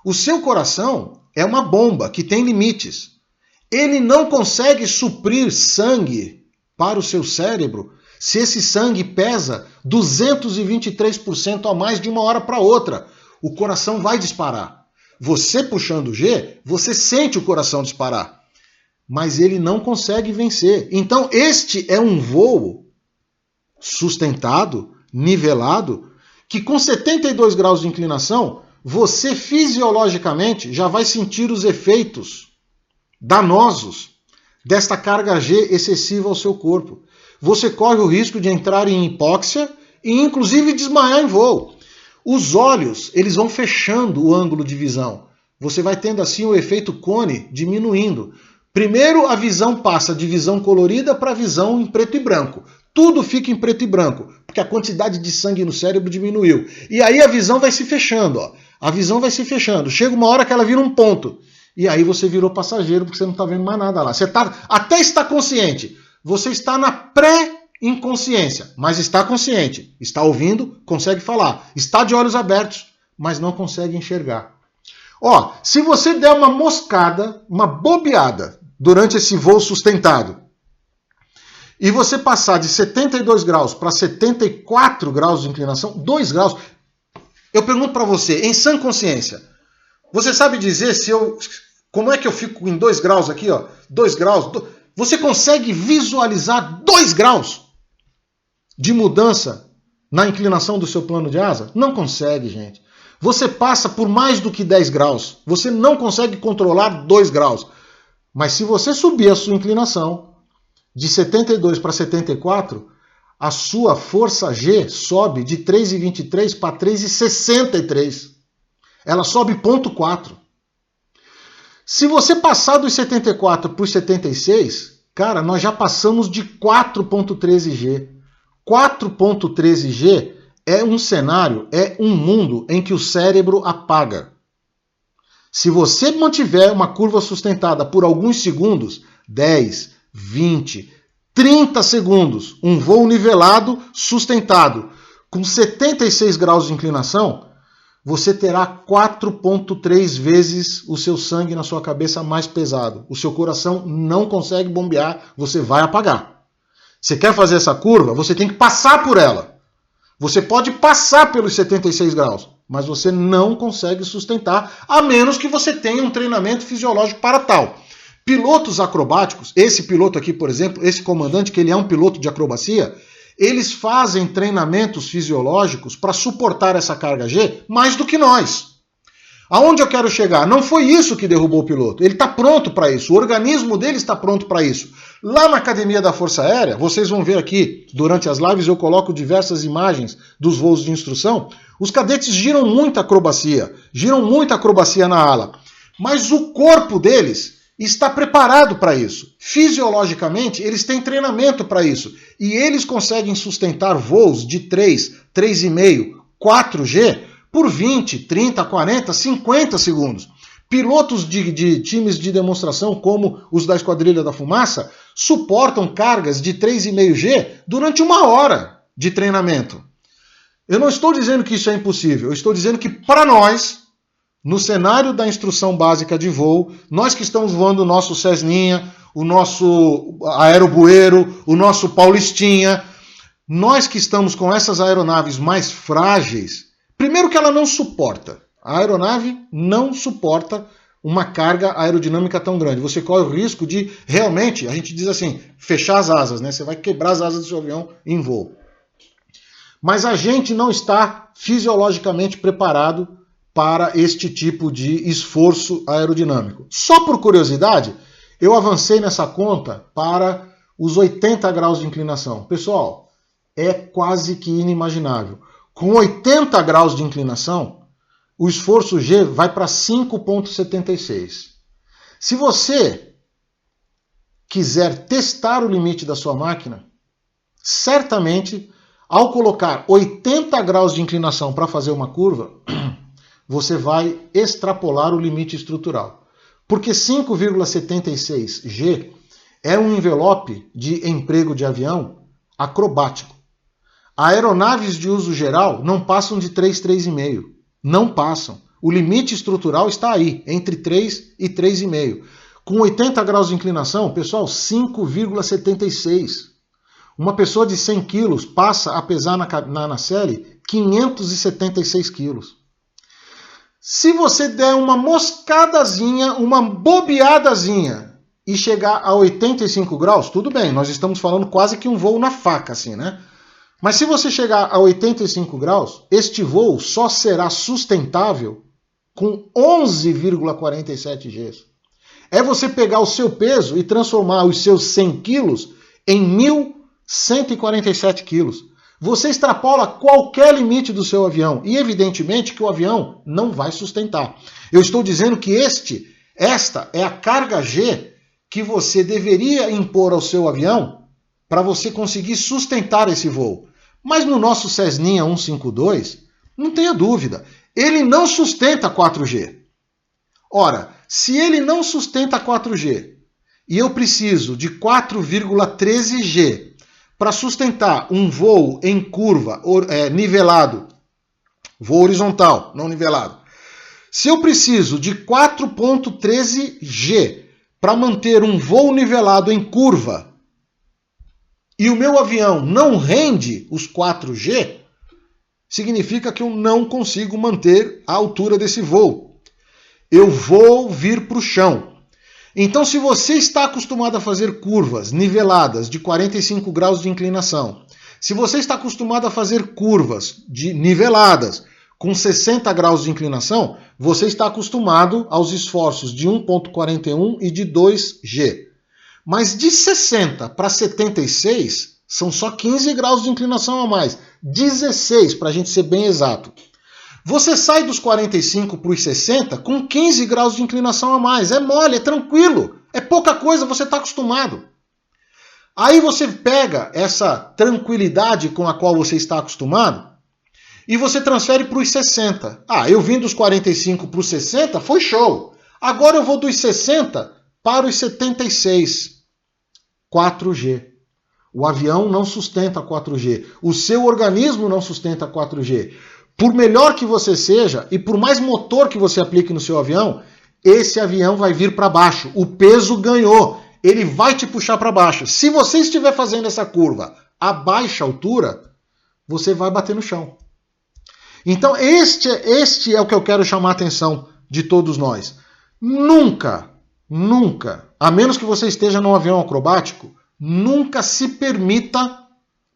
O seu coração é uma bomba que tem limites. Ele não consegue suprir sangue para o seu cérebro se esse sangue pesa 223% a mais de uma hora para outra. O coração vai disparar. Você puxando o G, você sente o coração disparar. Mas ele não consegue vencer. Então este é um voo sustentado, nivelado, que com 72 graus de inclinação, você fisiologicamente já vai sentir os efeitos danosos desta carga G excessiva ao seu corpo. Você corre o risco de entrar em hipóxia e inclusive desmaiar em voo. Os olhos, eles vão fechando o ângulo de visão. Você vai tendo assim o efeito cone diminuindo. Primeiro a visão passa de visão colorida para visão em preto e branco. Tudo fica em preto e branco, porque a quantidade de sangue no cérebro diminuiu. E aí a visão vai se fechando, ó. A visão vai se fechando. Chega uma hora que ela vira um ponto. E aí você virou passageiro porque você não está vendo mais nada lá. Você até está consciente. Você está na pré-inconsciência, mas está consciente. Está ouvindo, consegue falar. Está de olhos abertos, mas não consegue enxergar. Ó, se você der uma moscada, uma bobeada durante esse voo sustentado, e você passar de 72 graus para 74 graus de inclinação, 2 graus, eu pergunto para você, em sã consciência, você sabe dizer como é que eu fico em 2 graus aqui, ó? 2 graus. Você consegue visualizar 2 graus de mudança na inclinação do seu plano de asa? Não consegue, gente. Você passa por mais do que 10 graus. Você não consegue controlar 2 graus. Mas se você subir a sua inclinação de 72 para 74, a sua força G sobe de 3,23 para 3,63. Ela sobe 0,4. Se você passar dos 74 para os 76, cara, nós já passamos de 4,13 G. 4,13 G é um cenário, é um mundo em que o cérebro apaga. Se você mantiver uma curva sustentada por alguns segundos, 10, 20, 30 segundos, um voo nivelado, sustentado, com 76 graus de inclinação, você terá 4,3 vezes o seu sangue na sua cabeça mais pesado. O seu coração não consegue bombear, você vai apagar. Você quer fazer essa curva? Você tem que passar por ela. Você pode passar pelos 76 graus, mas você não consegue sustentar, a menos que você tenha um treinamento fisiológico para tal. Pilotos acrobáticos, esse piloto aqui, por exemplo, esse comandante, que ele é um piloto de acrobacia, eles fazem treinamentos fisiológicos para suportar essa carga G mais do que nós. Aonde eu quero chegar? Não foi isso que derrubou o piloto. Ele está pronto para isso. O organismo dele está pronto para isso. Lá na Academia da Força Aérea, vocês vão ver aqui, durante as lives eu coloco diversas imagens dos voos de instrução. Os cadetes giram muita acrobacia na ala. Mas o corpo deles está preparado para isso. Fisiologicamente, eles têm treinamento para isso. E eles conseguem sustentar voos de 3, 3,5, 4G por 20, 30, 40, 50 segundos. Pilotos de times de demonstração, como os da Esquadrilha da Fumaça, suportam cargas de 3,5G durante 1 hora de treinamento. Eu não estou dizendo que isso é impossível, eu estou dizendo que para nós, no cenário da instrução básica de voo, nós que estamos voando o nosso Cessninha, o nosso Aerobueiro, o nosso Paulistinha, nós que estamos com essas aeronaves mais frágeis, primeiro que ela não suporta. A aeronave não suporta uma carga aerodinâmica tão grande. Você corre o risco de, realmente, a gente diz assim, fechar as asas, né? Você vai quebrar as asas do seu avião em voo. Mas a gente não está fisiologicamente preparado para este tipo de esforço aerodinâmico. Só por curiosidade, eu avancei nessa conta para os 80 graus de inclinação. Pessoal, é quase que inimaginável. Com 80 graus de inclinação, o esforço G vai para 5,76. Se você quiser testar o limite da sua máquina, certamente, ao colocar 80 graus de inclinação para fazer uma curva, você vai extrapolar o limite estrutural. Porque 5,76 G é um envelope de emprego de avião acrobático. Aeronaves de uso geral não passam de 3, 3,5. Não passam. O limite estrutural está aí, entre 3 e 3,5. Com 80 graus de inclinação, pessoal, 5,76. Uma pessoa de 100 quilos passa a pesar na nacelle 576 quilos. Se você der uma moscadazinha, uma bobeadazinha e chegar a 85 graus, tudo bem, nós estamos falando quase que um voo na faca, assim, né? Mas se você chegar a 85 graus, este voo só será sustentável com 11,47 Gs. É você pegar o seu peso e transformar os seus 100 quilos em 1.147 quilos. Você extrapola qualquer limite do seu avião e, evidentemente, que o avião não vai sustentar. Eu estou dizendo que esta é a carga G que você deveria impor ao seu avião para você conseguir sustentar esse voo. Mas no nosso Cessninha 152, não tenha dúvida, ele não sustenta 4G. Ora, se ele não sustenta 4G e eu preciso de 4,13 G para sustentar um voo em curva nivelado, voo horizontal, não nivelado, se eu preciso de 4,13 G para manter um voo nivelado em curva, e o meu avião não rende os 4G, significa que eu não consigo manter a altura desse voo. Eu vou vir para o chão. Então, se você está acostumado a fazer curvas niveladas de 45 graus de inclinação, se você está acostumado a fazer curvas niveladas com 60 graus de inclinação, você está acostumado aos esforços de 1,41 e de 2G. Mas de 60 para 76 são só 15 graus de inclinação a mais. 16, para a gente ser bem exato. Você sai dos 45 para os 60 com 15 graus de inclinação a mais. É mole, é tranquilo. É pouca coisa, você está acostumado. Aí você pega essa tranquilidade com a qual você está acostumado e você transfere para os 60. Ah, eu vim dos 45 para os 60, foi show. Agora eu vou dos 60 para os 76. 4G. O avião não sustenta 4G. O seu organismo não sustenta 4G. Por melhor que você seja e por mais motor que você aplique no seu avião, esse avião vai vir para baixo. O peso ganhou. ele vai te puxar para baixo. Se você estiver fazendo essa curva a baixa altura, você vai bater no chão. Então este é o que eu quero chamar a atenção de todos nós. Nunca, a menos que você esteja num avião acrobático, nunca se permita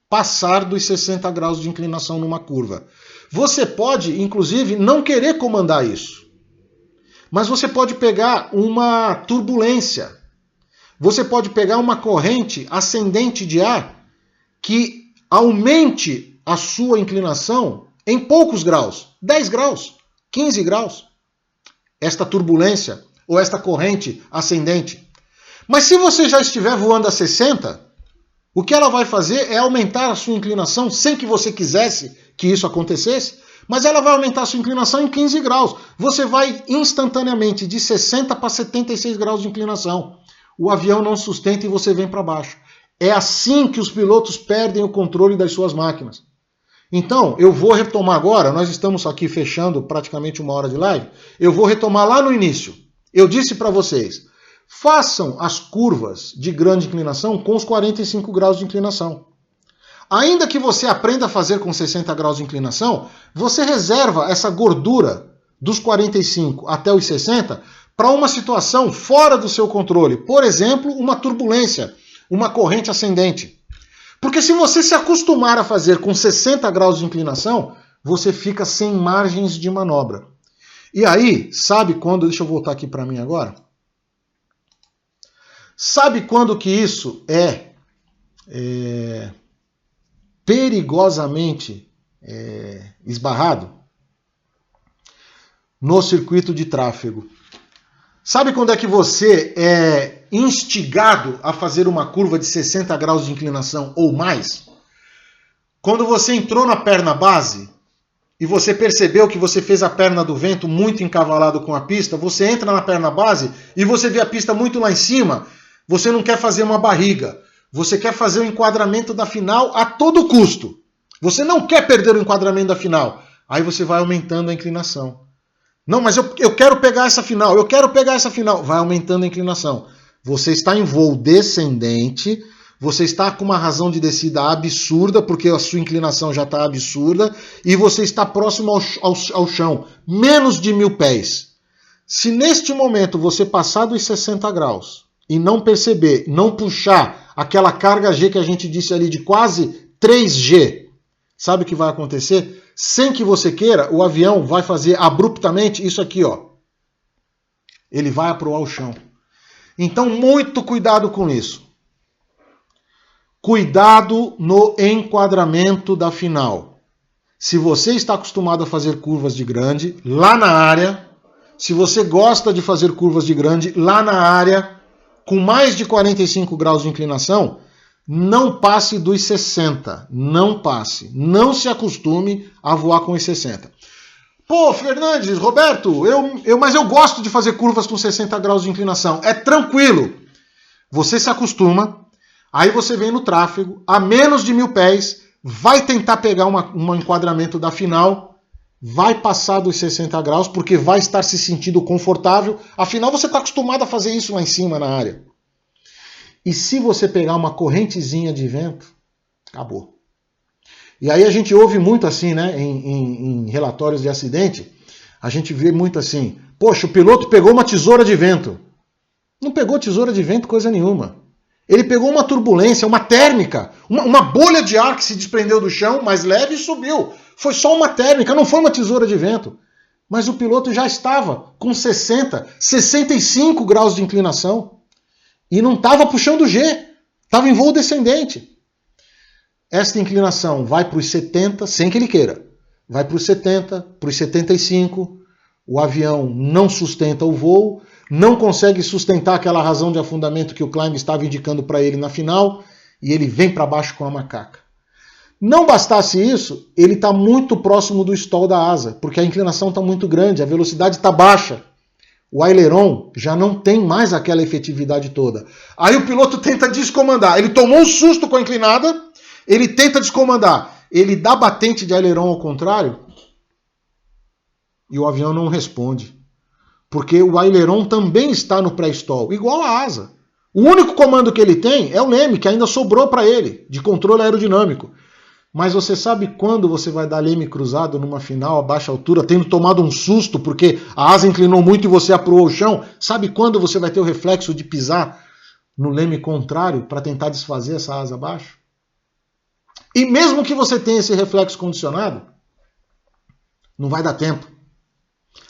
passar dos 60 graus de inclinação numa curva. Você pode, inclusive, não querer comandar isso. Mas você pode pegar uma turbulência. Você pode pegar uma corrente ascendente de ar que aumente a sua inclinação em poucos graus. 10 graus, 15 graus. Esta turbulência ou esta corrente ascendente. Mas se você já estiver voando a 60, o que ela vai fazer é aumentar a sua inclinação sem que você quisesse que isso acontecesse, mas ela vai aumentar a sua inclinação em 15 graus. Você vai instantaneamente de 60 para 76 graus de inclinação. O avião não sustenta e você vem para baixo. É assim que os pilotos perdem o controle das suas máquinas. Então, eu vou retomar agora, nós estamos aqui fechando praticamente 1 hora de live, eu vou retomar lá no início. Eu disse para vocês, façam as curvas de grande inclinação com os 45 graus de inclinação. Ainda que você aprenda a fazer com 60 graus de inclinação, você reserva essa gordura dos 45 até os 60 para uma situação fora do seu controle. Por exemplo, uma turbulência, uma corrente ascendente. Porque se você se acostumar a fazer com 60 graus de inclinação, você fica sem margens de manobra. E aí, sabe quando... Deixa eu voltar aqui para mim agora. Sabe quando que isso é perigosamente esbarrado? No circuito de tráfego. Sabe quando é que você é instigado a fazer uma curva de 60 graus de inclinação ou mais? Quando você entrou na perna base e você percebeu que você fez a perna do vento muito encavalado com a pista, você entra na perna base e você vê a pista muito lá em cima, você não quer fazer uma barriga, você quer fazer o enquadramento da final a todo custo. Você não quer perder o enquadramento da final. Aí você vai aumentando a inclinação. Não, mas eu quero pegar essa final, Vai aumentando a inclinação. Você está em voo descendente, você está com uma razão de descida absurda, porque a sua inclinação já está absurda, e você está próximo ao chão, menos de 1000 pés. Se neste momento você passar dos 60 graus e não perceber, não puxar aquela carga G que a gente disse ali de quase 3G, sabe o que vai acontecer? Sem que você queira, o avião vai fazer abruptamente isso aqui, ó. Ele vai aproar o chão. Então, muito cuidado com isso. Cuidado no enquadramento da final. Se você está acostumado a fazer curvas de grande, lá na área, se você gosta de fazer curvas de grande, lá na área, com mais de 45 graus de inclinação, não passe dos 60, não passe. Não se acostume a voar com os 60. Pô, Fernandes, Roberto, mas eu gosto de fazer curvas com 60 graus de inclinação. É tranquilo. Você se acostuma, aí você vem no tráfego, a menos de 1000 pés, vai tentar pegar um enquadramento da final, vai passar dos 60 graus, porque vai estar se sentindo confortável. Afinal, você está acostumado a fazer isso lá em cima na área. E se você pegar uma correntezinha de vento, acabou. E aí a gente ouve muito assim, né, em relatórios de acidente, a gente vê muito assim, poxa, o piloto pegou uma tesoura de vento. Não pegou tesoura de vento coisa nenhuma. Ele pegou uma turbulência, uma térmica, uma bolha de ar que se desprendeu do chão, mais leve e subiu. Foi só uma térmica, não foi uma tesoura de vento. Mas o piloto já estava com 60, 65 graus de inclinação. E não estava puxando G, estava em voo descendente. Esta inclinação vai para os 70, sem que ele queira. Vai para os 70, para os 75, o avião não sustenta o voo, não consegue sustentar aquela razão de afundamento que o climb estava indicando para ele na final, e ele vem para baixo com a macaca. Não bastasse isso, ele está muito próximo do stall da asa, porque a inclinação está muito grande, a velocidade está baixa. O aileron já não tem mais aquela efetividade toda. Aí o piloto tenta descomandar. Ele tomou um susto com a inclinada, ele tenta descomandar. Ele dá batente de aileron ao contrário e o avião não responde. Porque o aileron também está no pré-stall, igual a asa. O único comando que ele tem é o leme, que ainda sobrou para ele, de controle aerodinâmico. Mas você sabe quando você vai dar leme cruzado numa final a baixa altura, tendo tomado um susto porque a asa inclinou muito e você aproou o chão? Sabe quando você vai ter o reflexo de pisar no leme contrário para tentar desfazer essa asa abaixo? E mesmo que você tenha esse reflexo condicionado, não vai dar tempo.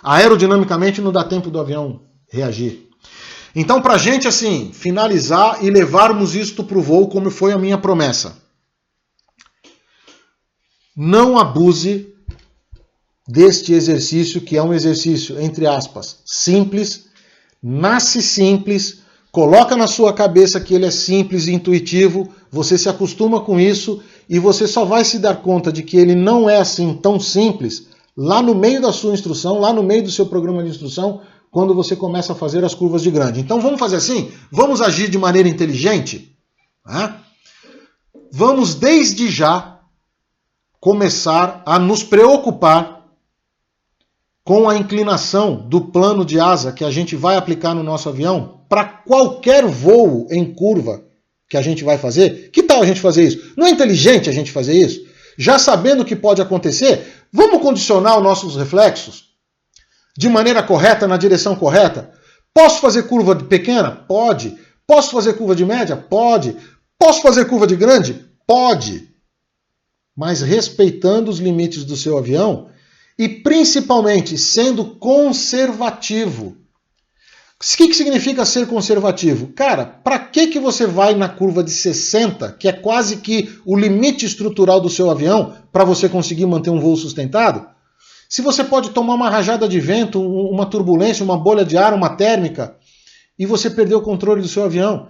Aerodinamicamente não dá tempo do avião reagir. Então, para a gente assim, finalizar e levarmos isto para o voo, como foi a minha promessa. Não abuse deste exercício, que é um exercício, entre aspas, simples, nasce simples, coloca na sua cabeça que ele é simples e intuitivo, você se acostuma com isso e você só vai se dar conta de que ele não é assim tão simples lá no meio da sua instrução, lá no meio do seu programa de instrução, quando você começa a fazer as curvas de grande. Então vamos fazer assim? Vamos agir de maneira inteligente? Vamos desde já começar a nos preocupar com a inclinação do plano de asa que a gente vai aplicar no nosso avião para qualquer voo em curva que a gente vai fazer. Que tal a gente fazer isso? Não é inteligente a gente fazer isso? Já sabendo o que pode acontecer, vamos condicionar os nossos reflexos de maneira correta, na direção correta? Posso fazer curva pequena? Pode. Posso fazer curva de média? Pode. Posso fazer curva de grande? Pode. Mas respeitando os limites do seu avião e principalmente sendo conservativo. O que significa ser conservativo? Cara, para que você vai na curva de 60, que é quase que o limite estrutural do seu avião, para você conseguir manter um voo sustentado? Se você pode tomar uma rajada de vento, uma turbulência, uma bolha de ar, uma térmica, e você perdeu o controle do seu avião.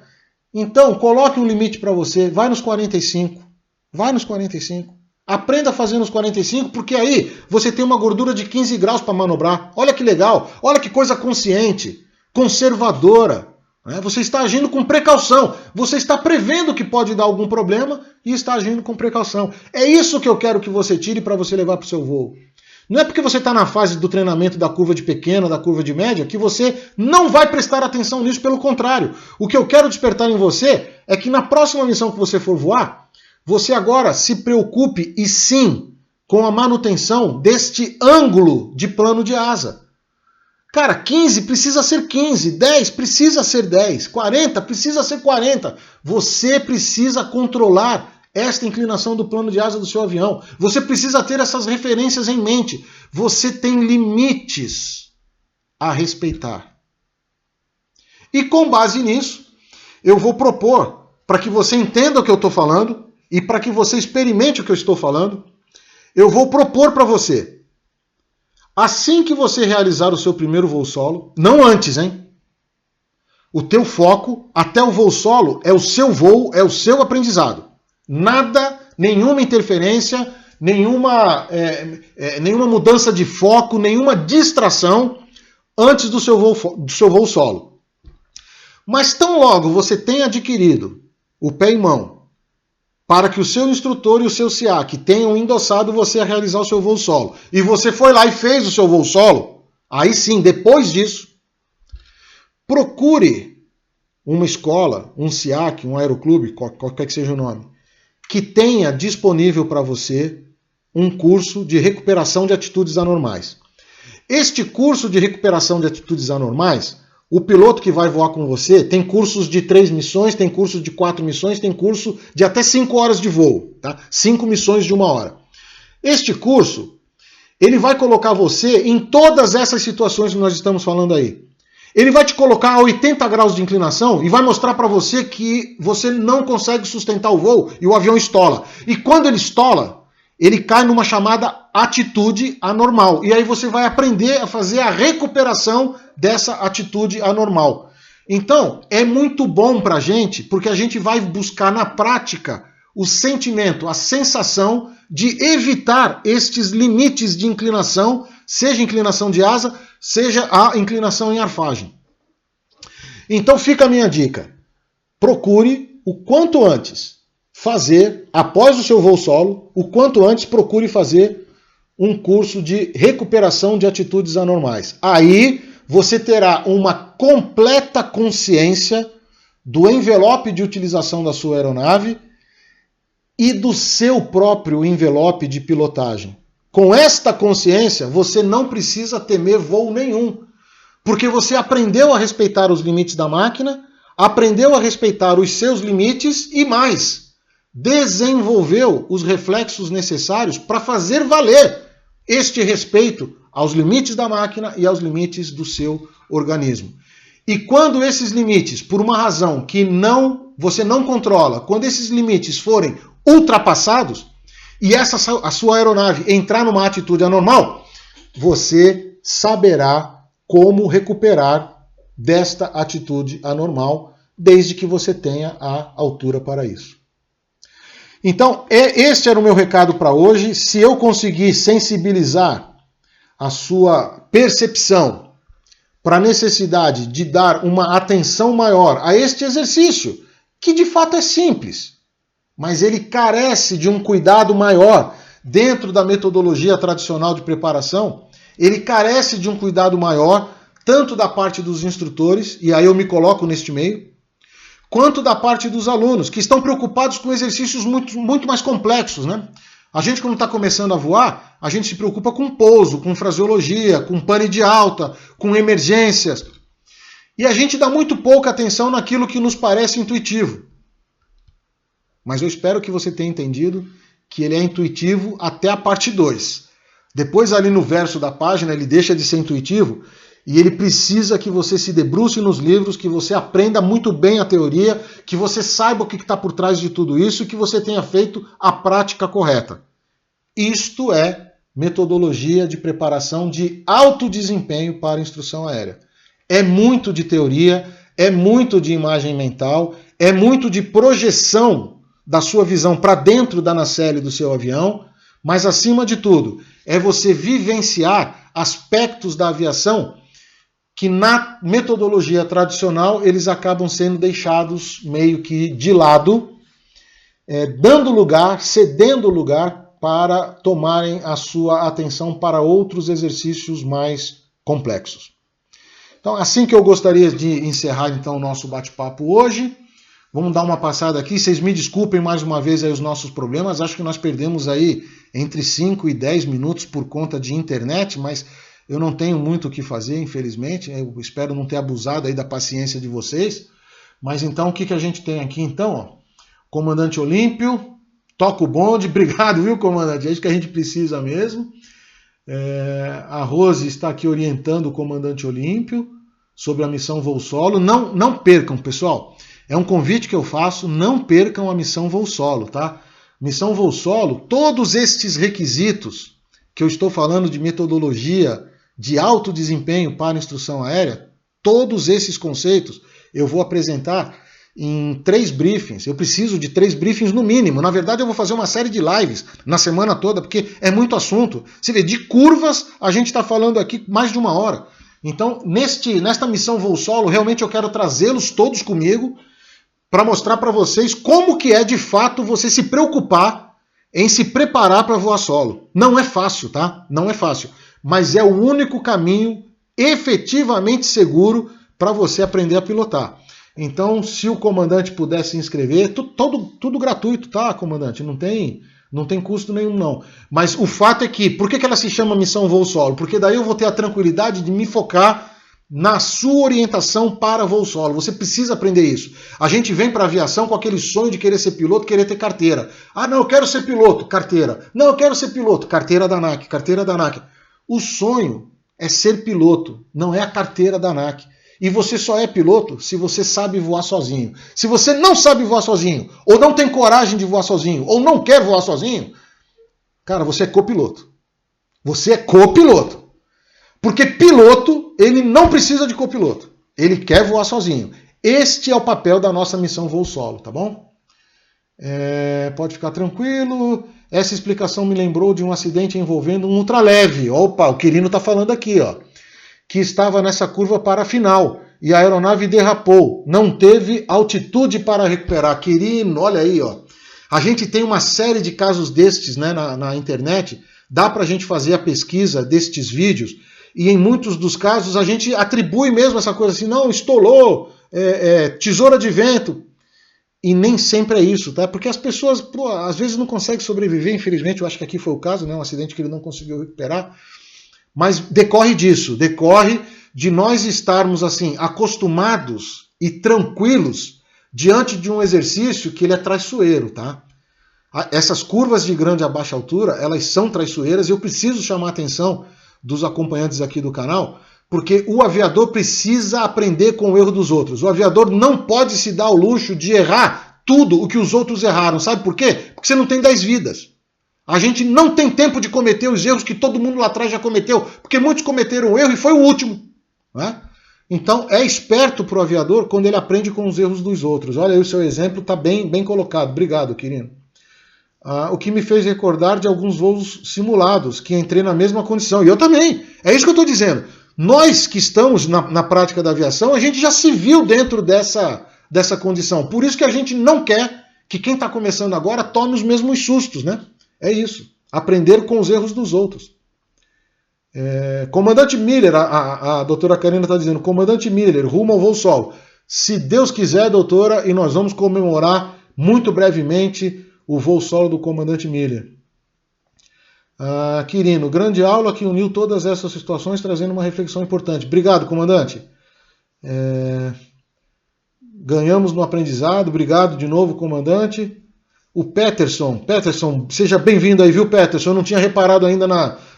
Então, coloque um limite para você, vai nos 45. Vai nos 45. Aprenda a fazer nos 45, porque aí você tem uma gordura de 15 graus para manobrar. Olha que legal, olha que coisa consciente, conservadora. Você está agindo com precaução, você está prevendo que pode dar algum problema e está agindo com precaução. É isso que eu quero que você tire para você levar para o seu voo. Não é porque você está na fase do treinamento da curva de pequena, da curva de média, que você não vai prestar atenção nisso, pelo contrário. O que eu quero despertar em você é que na próxima missão que você for voar, você agora se preocupe, e sim, com a manutenção deste ângulo de plano de asa. Cara, 15 precisa ser 15, 10 precisa ser 10, 40 precisa ser 40. Você precisa controlar esta inclinação do plano de asa do seu avião. Você precisa ter essas referências em mente. Você tem limites a respeitar. E com base nisso, eu vou propor, para que você entenda o que eu estou falando, e para que você experimente o que eu estou falando, eu vou propor para você, assim que você realizar o seu primeiro voo solo, não antes, hein? O teu foco, até o voo solo, é o seu voo, é o seu aprendizado. Nada, nenhuma interferência, nenhuma mudança de foco, nenhuma distração antes do seu voo solo. Mas tão logo você tenha adquirido o pé em mão, para que o seu instrutor e o seu SIAC tenham endossado você a realizar o seu voo solo, e você foi lá e fez o seu voo solo, aí sim, depois disso, procure uma escola, um SIAC, um aeroclube, qualquer que seja o nome, que tenha disponível para você um curso de recuperação de atitudes anormais. Este curso de recuperação de atitudes anormais, o piloto que vai voar com você tem cursos de 3 missões, tem curso de 4 missões, tem curso de até 5 horas de voo, tá? 5 missões de 1 hora. Este curso, ele vai colocar você em todas essas situações que nós estamos falando aí. Ele vai te colocar a 80 graus de inclinação e vai mostrar para você que você não consegue sustentar o voo e o avião estola. E quando ele estola, ele cai numa chamada atitude anormal. E aí você vai aprender a fazer a recuperação dessa atitude anormal. Então, é muito bom para a gente, porque a gente vai buscar na prática o sentimento, a sensação de evitar estes limites de inclinação, seja inclinação de asa, seja a inclinação em arfagem. Então fica a minha dica. Procure o quanto antes fazer, após o seu voo solo, o quanto antes procure fazer um curso de recuperação de atitudes anormais. Aí você terá uma completa consciência do envelope de utilização da sua aeronave e do seu próprio envelope de pilotagem. Com esta consciência, você não precisa temer voo nenhum, porque você aprendeu a respeitar os limites da máquina, aprendeu a respeitar os seus limites e mais, desenvolveu os reflexos necessários para fazer valer este respeito aos limites da máquina e aos limites do seu organismo. E quando esses limites, por uma razão que você não controla, quando esses limites forem ultrapassados e a sua aeronave entrar numa atitude anormal, você saberá como recuperar desta atitude anormal, desde que você tenha a altura para isso. Então, este era o meu recado para hoje. Se eu conseguir sensibilizar a sua percepção para a necessidade de dar uma atenção maior a este exercício, que de fato é simples, mas ele carece de um cuidado maior dentro da metodologia tradicional de preparação, ele carece de um cuidado maior, tanto da parte dos instrutores, e aí eu me coloco neste meio, quanto da parte dos alunos, que estão preocupados com exercícios muito mais complexos, né? A gente, quando está começando a voar, a gente se preocupa com pouso, com fraseologia, com pane de alta, com emergências. E a gente dá muito pouca atenção naquilo que nos parece intuitivo. Mas eu espero que você tenha entendido que ele é intuitivo até a parte 2. Depois, ali no verso da página, ele deixa de ser intuitivo e ele precisa que você se debruce nos livros, que você aprenda muito bem a teoria, que você saiba o que está por trás de tudo isso e que você tenha feito a prática correta. Isto é metodologia de preparação de alto desempenho para instrução aérea. É muito de teoria, é muito de imagem mental, é muito de projeção da sua visão para dentro da nacelle do seu avião, mas acima de tudo, é você vivenciar aspectos da aviação que na metodologia tradicional eles acabam sendo deixados meio que de lado, dando lugar, cedendo lugar para tomarem a sua atenção para outros exercícios mais complexos. Então, assim que eu gostaria de encerrar então o nosso bate-papo hoje, vamos dar uma passada aqui. Vocês me desculpem mais uma vez aí os nossos problemas, acho que nós perdemos aí entre 5 e 10 minutos por conta de internet, mas eu não tenho muito o que fazer, infelizmente. Eu espero não ter abusado aí da paciência de vocês. Mas então, o que a gente tem aqui então? Ó, Comandante Olímpio, toca o bonde. Obrigado, viu, comandante? É isso que a gente precisa mesmo. A Rose está aqui orientando o Comandante Olímpio sobre a missão Voo Solo. Não percam, pessoal. É um convite que eu faço, não percam a missão Voo Solo, tá? Missão Voo Solo, todos estes requisitos que eu estou falando de metodologia de alto desempenho para instrução aérea, todos esses conceitos eu vou apresentar em 3 briefings. Eu preciso de 3 briefings no mínimo. Na verdade, eu vou fazer uma série de lives na semana toda, porque é muito assunto. Você vê, de curvas, a gente está falando aqui mais de 1 hora. Então, nesta missão Voo Solo, realmente eu quero trazê-los todos comigo para mostrar para vocês como que é, de fato, você se preocupar em se preparar para voar solo. Não é fácil, tá? Não é fácil. Mas é o único caminho efetivamente seguro para você aprender a pilotar. Então, se o comandante puder se inscrever, tudo gratuito, tá, comandante? Não tem custo nenhum, não. Mas o fato é que, por que ela se chama Missão Voo Solo? Porque daí eu vou ter a tranquilidade de me focar na sua orientação para voo solo. Você precisa aprender isso. A gente vem para a aviação com aquele sonho de querer ser piloto, querer ter carteira. Ah, não, eu quero ser piloto, carteira. Não, eu quero ser piloto, carteira da ANAC, carteira da ANAC. O sonho é ser piloto, não é a carteira da ANAC. E você só é piloto se você sabe voar sozinho. Se você não sabe voar sozinho, ou não tem coragem de voar sozinho, ou não quer voar sozinho, cara, você é copiloto. Você é copiloto. Porque piloto, ele não precisa de copiloto. Ele quer voar sozinho. Este é o papel da nossa missão Voo Solo, tá bom? Pode ficar tranquilo. Essa explicação me lembrou de um acidente envolvendo um ultraleve. Opa, o Quirino está falando aqui, ó. Que estava nessa curva para a final. E a aeronave derrapou. Não teve altitude para recuperar. Quirino, olha aí, ó. A gente tem uma série de casos destes, né, na internet. Dá para a gente fazer a pesquisa destes vídeos. E em muitos dos casos a gente atribui mesmo essa coisa assim, não, estolou, tesoura de vento. E nem sempre é isso, tá? Porque as pessoas, às vezes não conseguem sobreviver, infelizmente, eu acho que aqui foi o caso, né? Um acidente que ele não conseguiu recuperar. Mas decorre disso, decorre de nós estarmos assim acostumados e tranquilos diante de um exercício que ele é traiçoeiro, tá? Essas curvas de grande a baixa altura, elas são traiçoeiras e eu preciso chamar a atenção dos acompanhantes aqui do canal, porque o aviador precisa aprender com o erro dos outros. O aviador não pode se dar ao luxo de errar tudo o que os outros erraram. Sabe por quê? Porque você não tem 10 vidas. A gente não tem tempo de cometer os erros que todo mundo lá atrás já cometeu, porque muitos cometeram o erro e foi o último. Né? Então, é esperto para o aviador quando ele aprende com os erros dos outros. Olha aí, o seu exemplo está bem colocado. Obrigado, querido. O que me fez recordar de alguns voos simulados, que entrei na mesma condição. E eu também. É isso que eu estou dizendo. Nós que estamos na prática da aviação, a gente já se viu dentro dessa condição. Por isso que a gente não quer que quem está começando agora tome os mesmos sustos, né? É isso. Aprender com os erros dos outros. Comandante Miller, a doutora Karina está dizendo, Comandante Miller, rumo ao voo solo. Se Deus quiser, doutora, e nós vamos comemorar muito brevemente o voo solo do Comandante Miller. Quirino, grande aula que uniu todas essas situações, trazendo uma reflexão importante. Obrigado, comandante. Ganhamos no aprendizado. Obrigado de novo, comandante. O Peterson, seja bem-vindo aí, viu, Peterson? Eu não tinha reparado ainda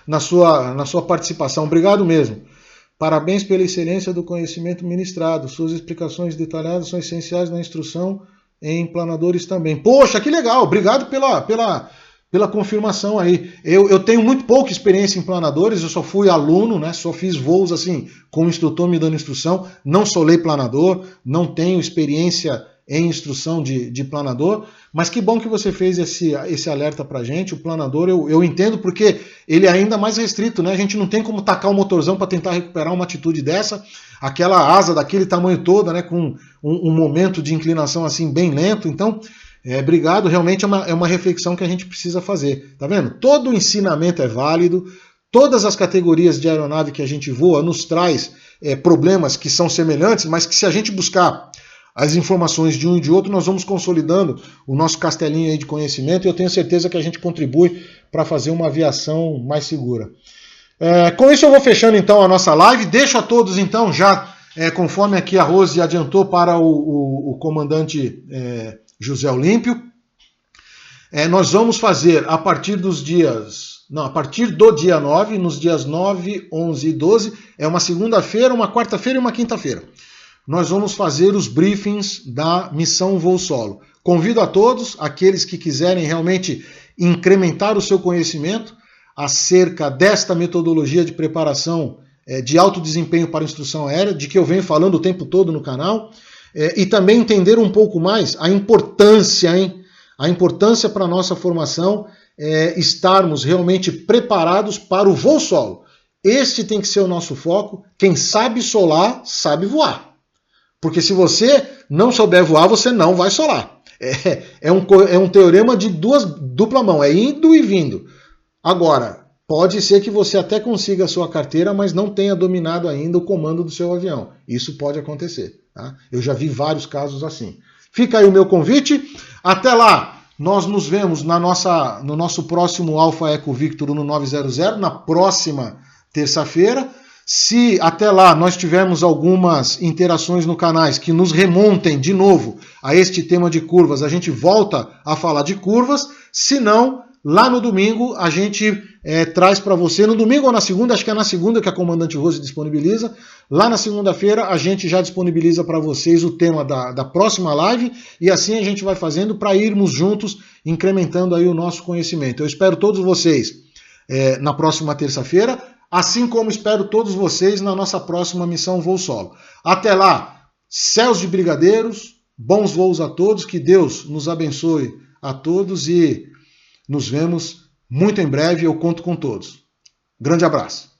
na sua participação. Obrigado mesmo. Parabéns pela excelência do conhecimento ministrado. Suas explicações detalhadas são essenciais na instrução em planadores também. Poxa, que legal! Obrigado pela confirmação aí. Eu tenho muito pouca experiência em planadores, eu só fui aluno, né? Só fiz voos assim com o instrutor me dando instrução. Não solei planador, não tenho experiência em instrução de planador, mas que bom que você fez esse alerta pra gente. O planador eu entendo porque ele é ainda mais restrito, né? A gente não tem como tacar o motorzão para tentar recuperar uma atitude dessa, aquela asa daquele tamanho toda, né? Com um momento de inclinação assim bem lento. Então, obrigado, realmente é uma reflexão que a gente precisa fazer. Tá vendo? Todo o ensinamento é válido, todas as categorias de aeronave que a gente voa nos traz problemas que são semelhantes, mas que se a gente buscar as informações de um e de outro, nós vamos consolidando o nosso castelinho aí de conhecimento e eu tenho certeza que a gente contribui para fazer uma aviação mais segura. Com isso eu vou fechando então a nossa live, deixo a todos então já, conforme aqui a Rose adiantou para o comandante José Olímpio, nós vamos fazer a partir do dia 9, nos dias 9, 11 e 12, uma segunda-feira, uma quarta-feira e uma quinta-feira. Nós vamos fazer os briefings da missão Voo Solo. Convido a todos, aqueles que quiserem realmente incrementar o seu conhecimento acerca desta metodologia de preparação de alto desempenho para instrução aérea, de que eu venho falando o tempo todo no canal, e também entender um pouco mais a importância para a nossa formação, estarmos realmente preparados para o voo solo. Este tem que ser o nosso foco. Quem sabe solar, sabe voar. Porque se você não souber voar, você não vai solar. É um teorema de dupla mão, é indo e vindo. Agora, pode ser que você até consiga a sua carteira, mas não tenha dominado ainda o comando do seu avião. Isso pode acontecer. Tá? Eu já vi vários casos assim. Fica aí o meu convite. Até lá, nós nos vemos no nosso próximo Alfa Eco Victor no 900, na próxima terça-feira. Se até lá nós tivermos algumas interações no canais que nos remontem de novo a este tema de curvas, a gente volta a falar de curvas. Se não, lá no domingo a gente traz para você, no domingo ou na segunda, acho que é na segunda que a Comandante Rose disponibiliza, lá na segunda-feira a gente já disponibiliza para vocês o tema da próxima live e assim a gente vai fazendo para irmos juntos incrementando aí o nosso conhecimento. Eu espero todos vocês na próxima terça-feira, assim como espero todos vocês na nossa próxima missão Voo Solo. Até lá, céus de brigadeiros, bons voos a todos, que Deus nos abençoe a todos e nos vemos muito em breve, eu conto com todos. Grande abraço.